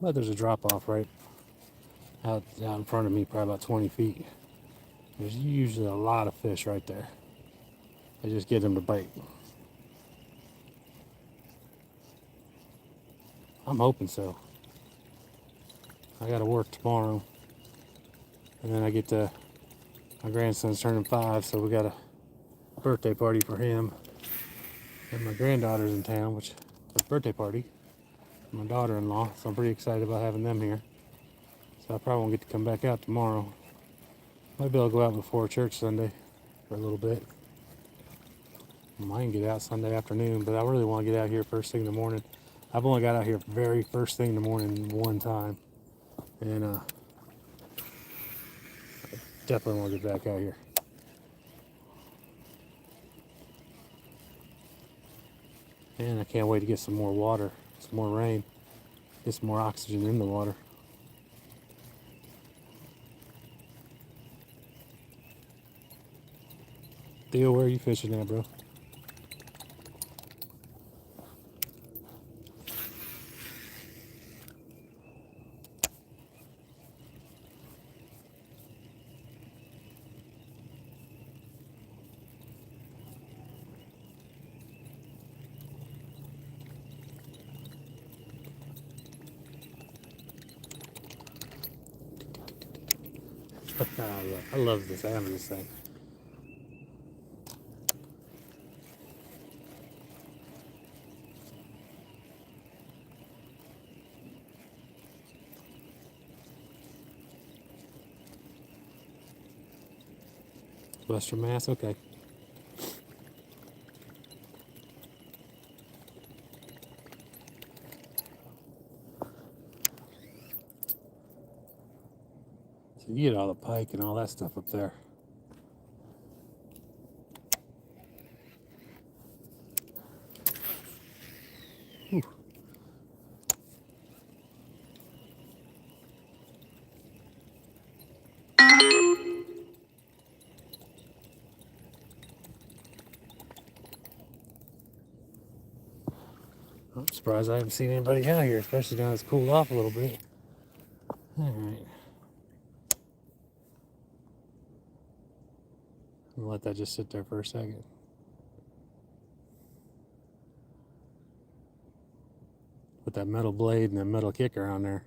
But there's a drop off right out in front of me, probably about 20 feet. There's usually a lot of fish right there. I just get them to bite. I'm hoping so. I gotta work tomorrow. And then I get to, my grandson's turning 5, so we got a birthday party for him. And my granddaughter's in town, which is a birthday party. My daughter-in-law, so I'm pretty excited about having them here. So I probably won't get to come back out tomorrow. Might be able to go out before church Sunday for a little bit. I might get out Sunday afternoon, but I really want to get out here first thing in the morning. I've only got out here very first thing in the morning one time. And definitely want to get back out here. And I can't wait to get some more water, some more rain, get some more oxygen in the water. Theo, where are you fishing at, bro? I love this. I have this thing. Western Mass, okay. So you get all the pike and all that stuff up there. Whew. I'm surprised I haven't seen anybody out here, especially now it's cooled off a little bit. Alright. I'm gonna let that just sit there for a second. With that metal blade and that metal kicker on there,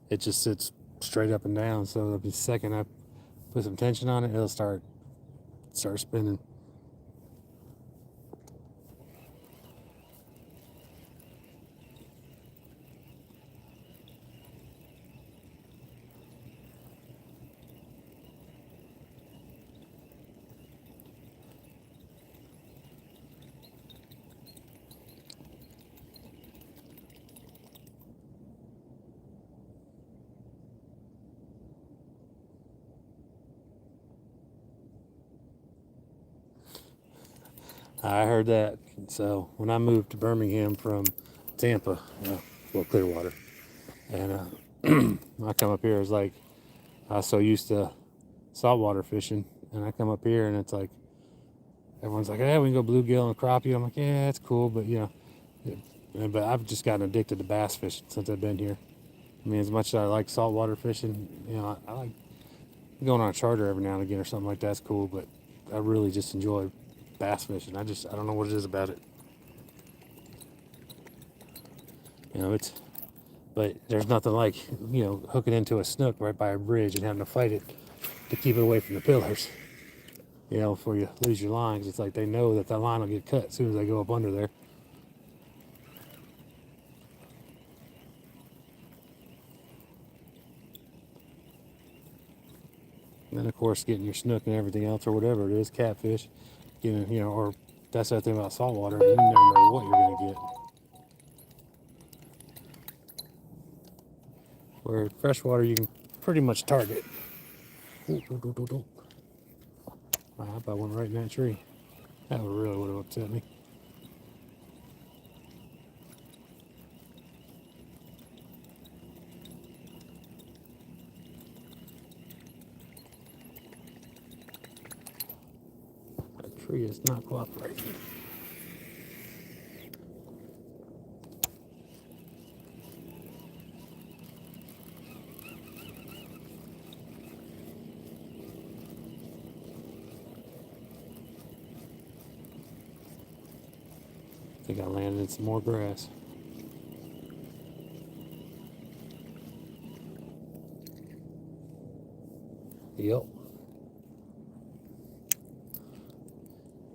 it just sits straight up and down. So the second I put some tension on it, it'll start spinning. I heard that. So when I moved to Birmingham from Tampa, well, Clearwater, and I come up here, it's like I was so used to saltwater fishing, and I come up here and it's like everyone's like, "Hey, we can go bluegill and crappie." I'm like, "Yeah, that's cool," but but I've just gotten addicted to bass fishing since I've been here. I mean, as much as I like saltwater fishing, I like going on a charter every now and again or something like that's cool, but I really just enjoy bass fishing. I don't know what it is about it. But there's nothing like, hooking into a snook right by a bridge and having to fight it to keep it away from the pillars. Before you lose your line, 'cause it's like they know that line will get cut as soon as they go up under there. And then of course getting your snook and everything else or whatever it is, catfish, getting, you know, or that's the thing about saltwater, you never know what you're gonna get. Where freshwater you can pretty much target. Ooh, I hope I went right in that tree. That really would have upset me. That tree is not cooperating. I think I landed in some more grass. Yep.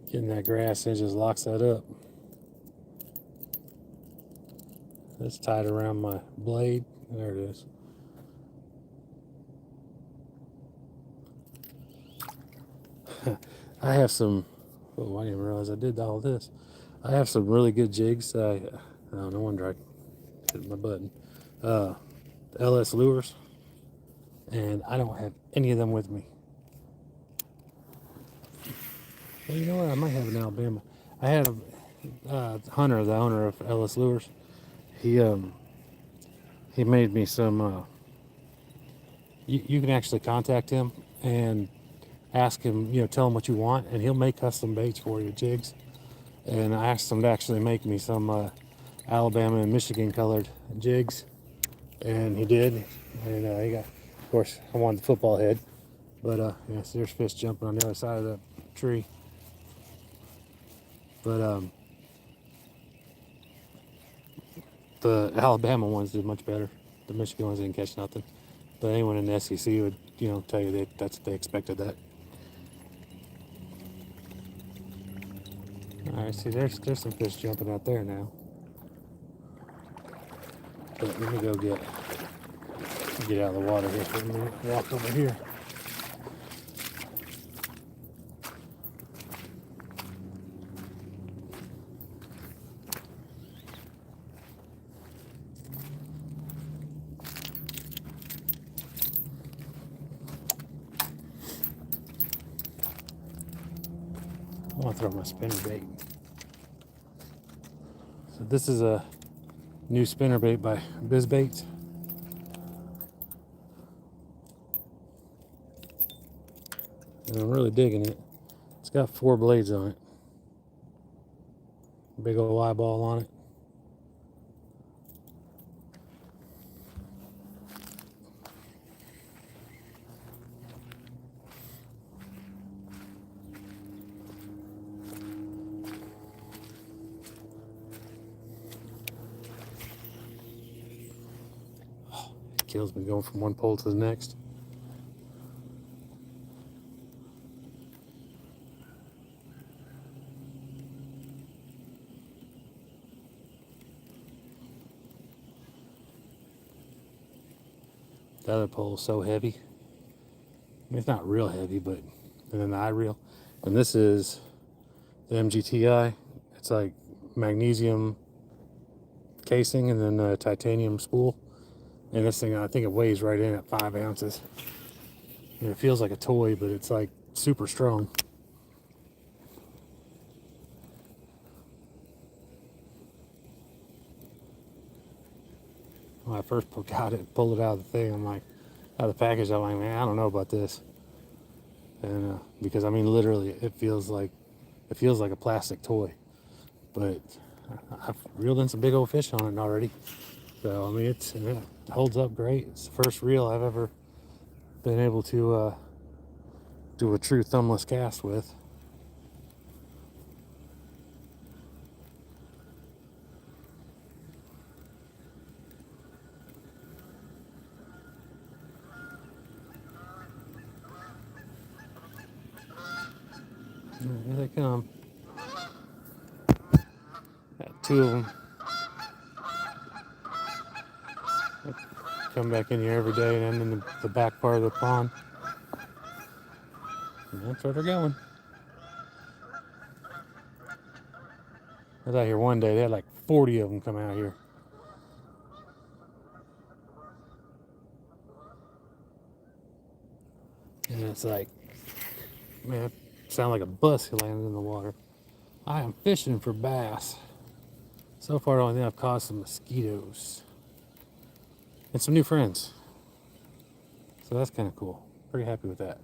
Getting that grass, it just locks that up. It's tied around my blade. There it is. I have some. Oh, I didn't realize I did all this. I have some really good jigs. Oh, no wonder I hit my button. LS lures, and I don't have any of them with me. Well, you know what? I might have in Alabama. I had Hunter, the owner of LS Lures. He made me some. You can actually contact him and ask him, you know, tell him what you want, and he'll make custom baits for you, jigs. And I asked him to actually make me some Alabama and Michigan colored jigs, and he did. And he got, of course, I wanted the football head, but yes, there's fish jumping on the other side of the tree. But the Alabama ones did much better. The Michigan ones didn't catch nothing. But anyone in the SEC would, you know, tell you that's what they expected that. All right, see, there's some fish jumping out there now. But let me go get out of the water here for a minute. Walk over here. I want to throw my spinner bait. So this is a new spinner bait by BizBaits. And I'm really digging it. It's got 4 blades on it. Big old eyeball on it. It kills me going from one pole to the next. The other pole is so heavy. I mean, it's not real heavy, but and then the I-reel. And this is the MGTI. It's like magnesium casing and then a titanium spool. And this thing, I think it weighs right in at 5 ounces. And it feels like a toy, but it's like super strong. When I first got it, pulled it out of the thing, I'm like, out of the package, I'm like, man, I don't know about this. And because I mean, literally, it feels like a plastic toy. But I've reeled in some big old fish on it already. So I mean, it holds up great. It's the first reel I've ever been able to do a true thumbless cast with. Here they come. Got 2 of them. I come back in here every day and I'm in the back part of the pond. That's where they're going. I was out here one day, they had like 40 of them come out here. And it's like, man, it sounded like a bus landed in the water. I am fishing for bass. So far, the only thing I've caught some mosquitoes. And some new friends. So that's kind of cool. Pretty happy with that.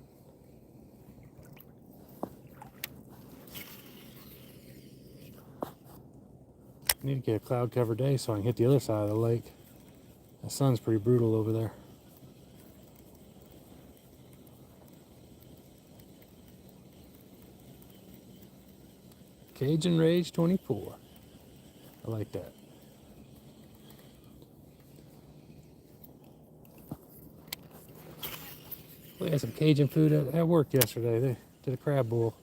Need to get a cloud cover day so I can hit the other side of the lake. The sun's pretty brutal over there. Cajun Rage 24. I like that. We had some Cajun food at work yesterday. They did a crab bowl,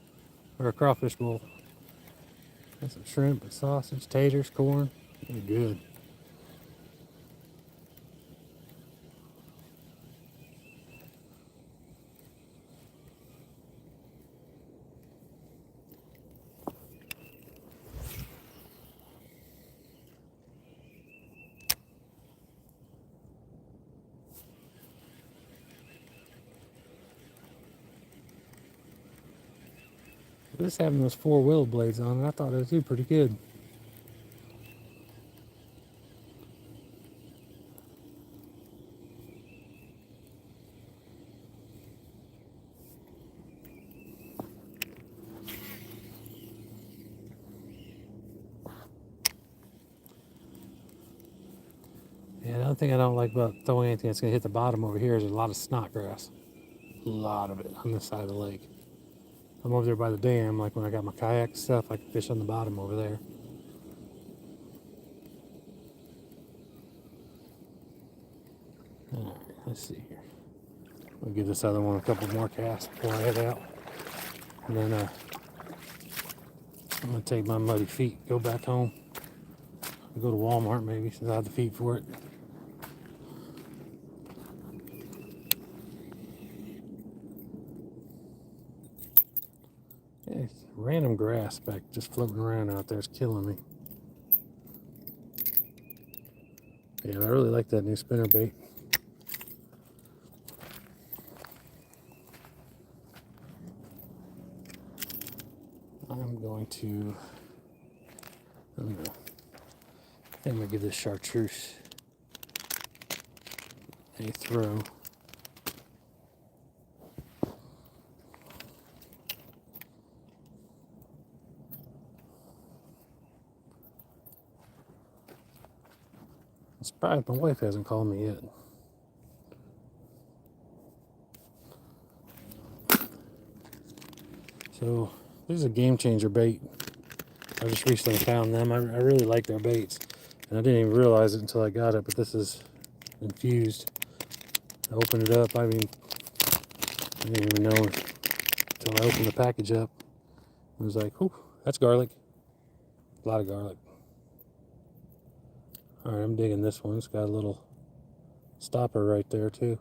or a crawfish bowl. Had some shrimp and sausage, taters, corn. They're good. This having those 4 willow blades on it, I thought it would do pretty good. Yeah, the other thing I don't like about throwing anything that's going to hit the bottom over here is there's a lot of snot grass. A lot of it on this side of the lake. I'm over there by the dam, like when I got my kayak stuff, I can fish on the bottom over there. Alright, let's see here. I'll give this other one a couple more casts before I head out. And then I'm going to take my muddy feet, go back home. I'll go to Walmart maybe since I have the feet for it. Yeah, random grass back just floating around out there is killing me. Yeah, I really like that new spinner bait. I'm going to, I don't know, I think I'm going to give this chartreuse a throw. I'm surprised my wife hasn't called me yet. So, this is a Game Changer bait. I just recently found them. I really like their baits. And I didn't even realize it until I got it, but this is infused. I opened it up. I didn't even know until I opened the package up. It was like, oh, that's garlic. A lot of garlic. Alright, I'm digging this one. It's got a little stopper right there, too.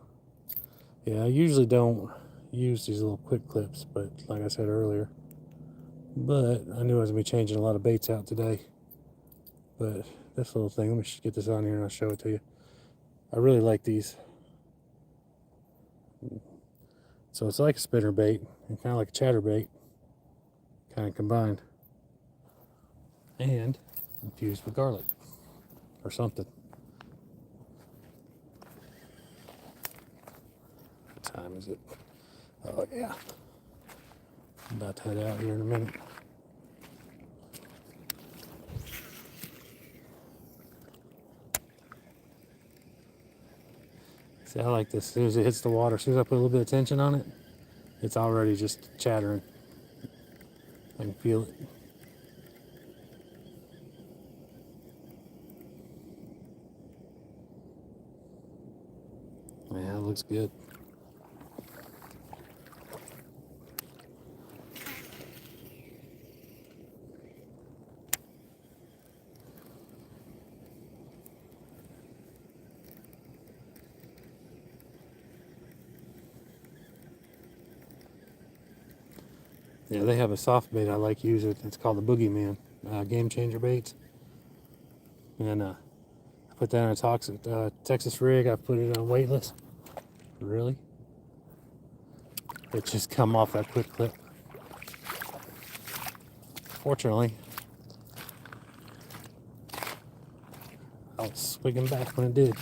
Yeah, I usually don't use these little quick clips, but like I said earlier. But I knew I was going to be changing a lot of baits out today. But this little thing, let me get this on here and I'll show it to you. I really like these. So it's like a spinner bait and kind of like a chatterbait, kind of combined. And infused with garlic or something. What time is it? Oh yeah. I'm about to head out here in a minute. See, I like this. As soon as it hits the water, as soon as I put a little bit of tension on it, it's already just chattering. I can feel it. Yeah, it looks good. Yeah, they have a soft bait I like using. It's called the Boogeyman Game Changer baits. And I put that on a toxic Texas rig. I put it on weightless. Really? It just come off that quick clip. Fortunately, I was swinging back when it did.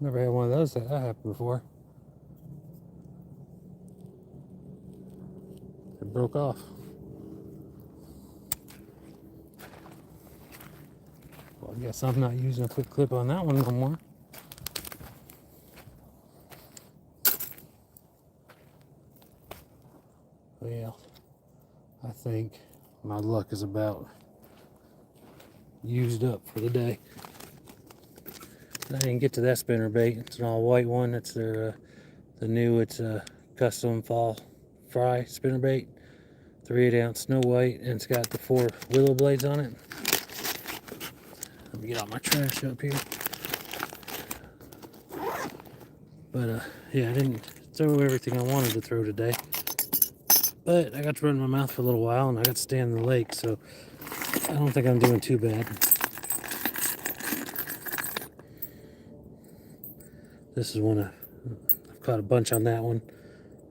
Never had one of those that happened before. It broke off. Well, I guess I'm not using a quick clip on that one no more. Well, I think my luck is about used up for the day. I didn't get to that spinner bait. It's an all white one. It's their it's a custom fall fry spinner bait. 3/8 ounce snow white, and it's got the 4 willow blades on it. Let me get all my trash up here. But yeah, I didn't throw everything I wanted to throw today. But I got to run my mouth for a little while, and I got to stand in the lake, so I don't think I'm doing too bad. This is one I've caught a bunch on that one.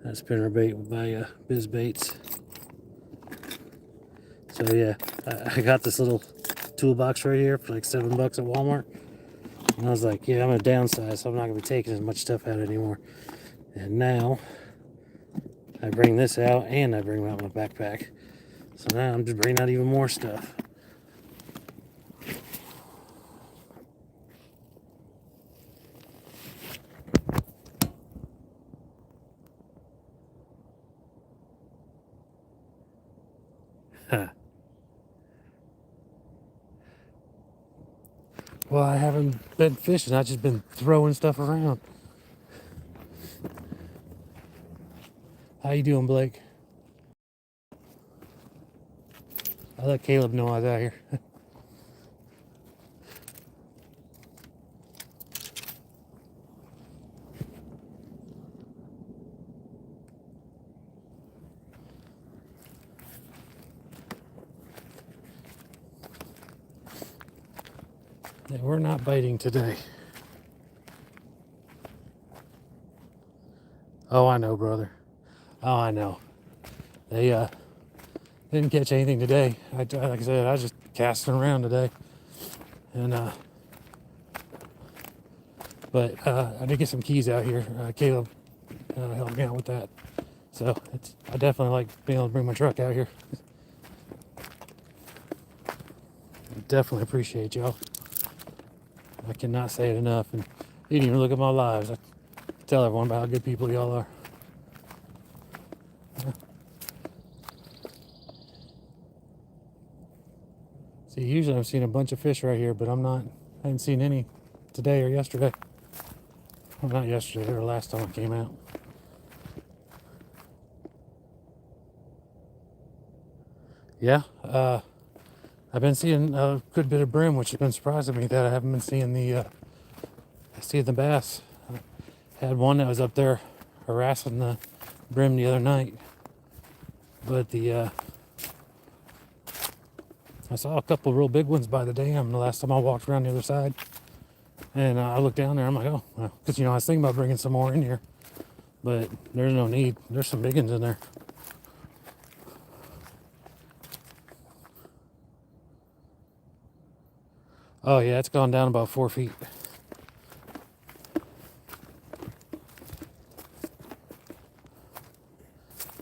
That spinner bait by Biz Baits. So yeah, I got this little toolbox right here for like $7 at Walmart. And I was like, yeah, I'm gonna downsize, so I'm not gonna be taking as much stuff out anymore. And now I bring this out and I bring out my backpack. So now I'm just bringing out even more stuff. Well, I haven't been fishing. I've just been throwing stuff around. How you doing, Blake? I let Caleb know I was out here. Yeah, we're not biting today. Oh, I know, brother. Oh, I know. They didn't catch anything today. Like I said, I was just casting around today. And but I did get some keys out here. Caleb helped me out with that. So I definitely like being able to bring my truck out here. I definitely appreciate y'all. I cannot say it enough. And you didn't even look at my lives. I tell everyone about how good people y'all are. See, usually I'm seeing a bunch of fish right here, but I haven't seen any today or yesterday. Well, not yesterday, or last time I came out. Yeah, I've been seeing a good bit of brim, which has been surprising me that I haven't been seeing the bass. I had one that was up there harassing the brim the other night, but I saw a couple real big ones by the dam the last time I walked around the other side, and I looked down there. I'm like, oh, well, because I was thinking about bringing some more in here, but there's no need. There's some big ones in there. Oh yeah, it's gone down about 4 feet.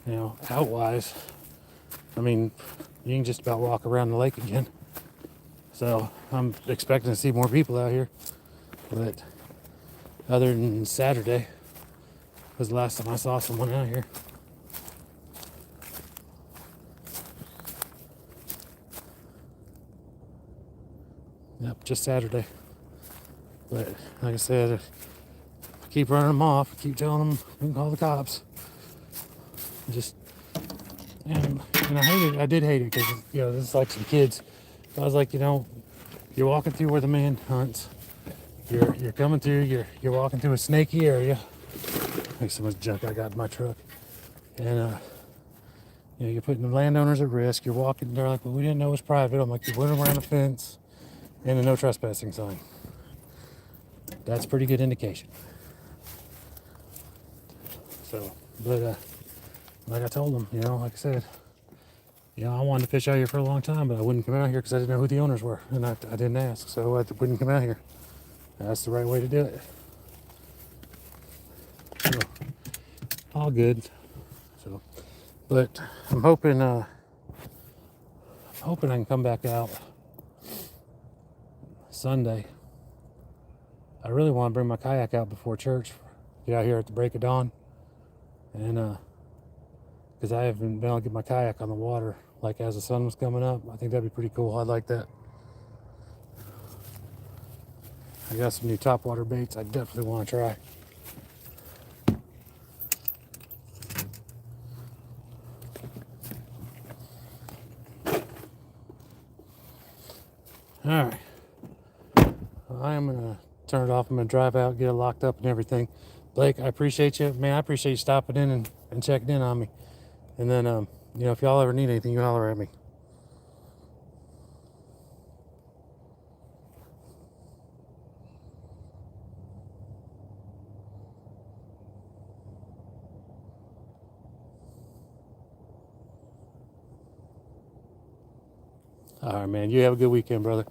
You know, outwise, I mean, you can just about walk around the lake again. So I'm expecting to see more people out here. But other than Saturday was the last time I saw someone out here. Yep, just Saturday. But like I said, if I keep running them off, keep telling them we can call the cops. And I did hate it because, this is like some kids. I was like, You're walking through where the man hunts. You're coming through. You're walking through a snaky area. Like so much junk I got in my truck, and you know, you're putting the landowners at risk. You're walking. They're like, well, we didn't know it was private. I'm like, you went around a fence and a no trespassing sign. That's a pretty good indication. So, but like I told them, you know, like I said, you know, I wanted to fish out here for a long time, but I wouldn't come out here because I didn't know who the owners were, and I didn't ask, so I wouldn't come out here. That's the right way to do it. So, all good. So, but I'm hoping I can come back out Sunday. I really want to bring my kayak out before church. Get out here at the break of dawn, and because I haven't been able to get my kayak on the water like as the sun was coming up. I think that'd be pretty cool. I'd like that. I got some new topwater baits I definitely want to try. All right. Well, I am going to turn it off. I'm going to drive out, get it locked up and everything. Blake, I appreciate you. Man, I appreciate you stopping in and checking in on me. And then, you know, if y'all ever need anything, you holler at me. All right, man. You have a good weekend, brother.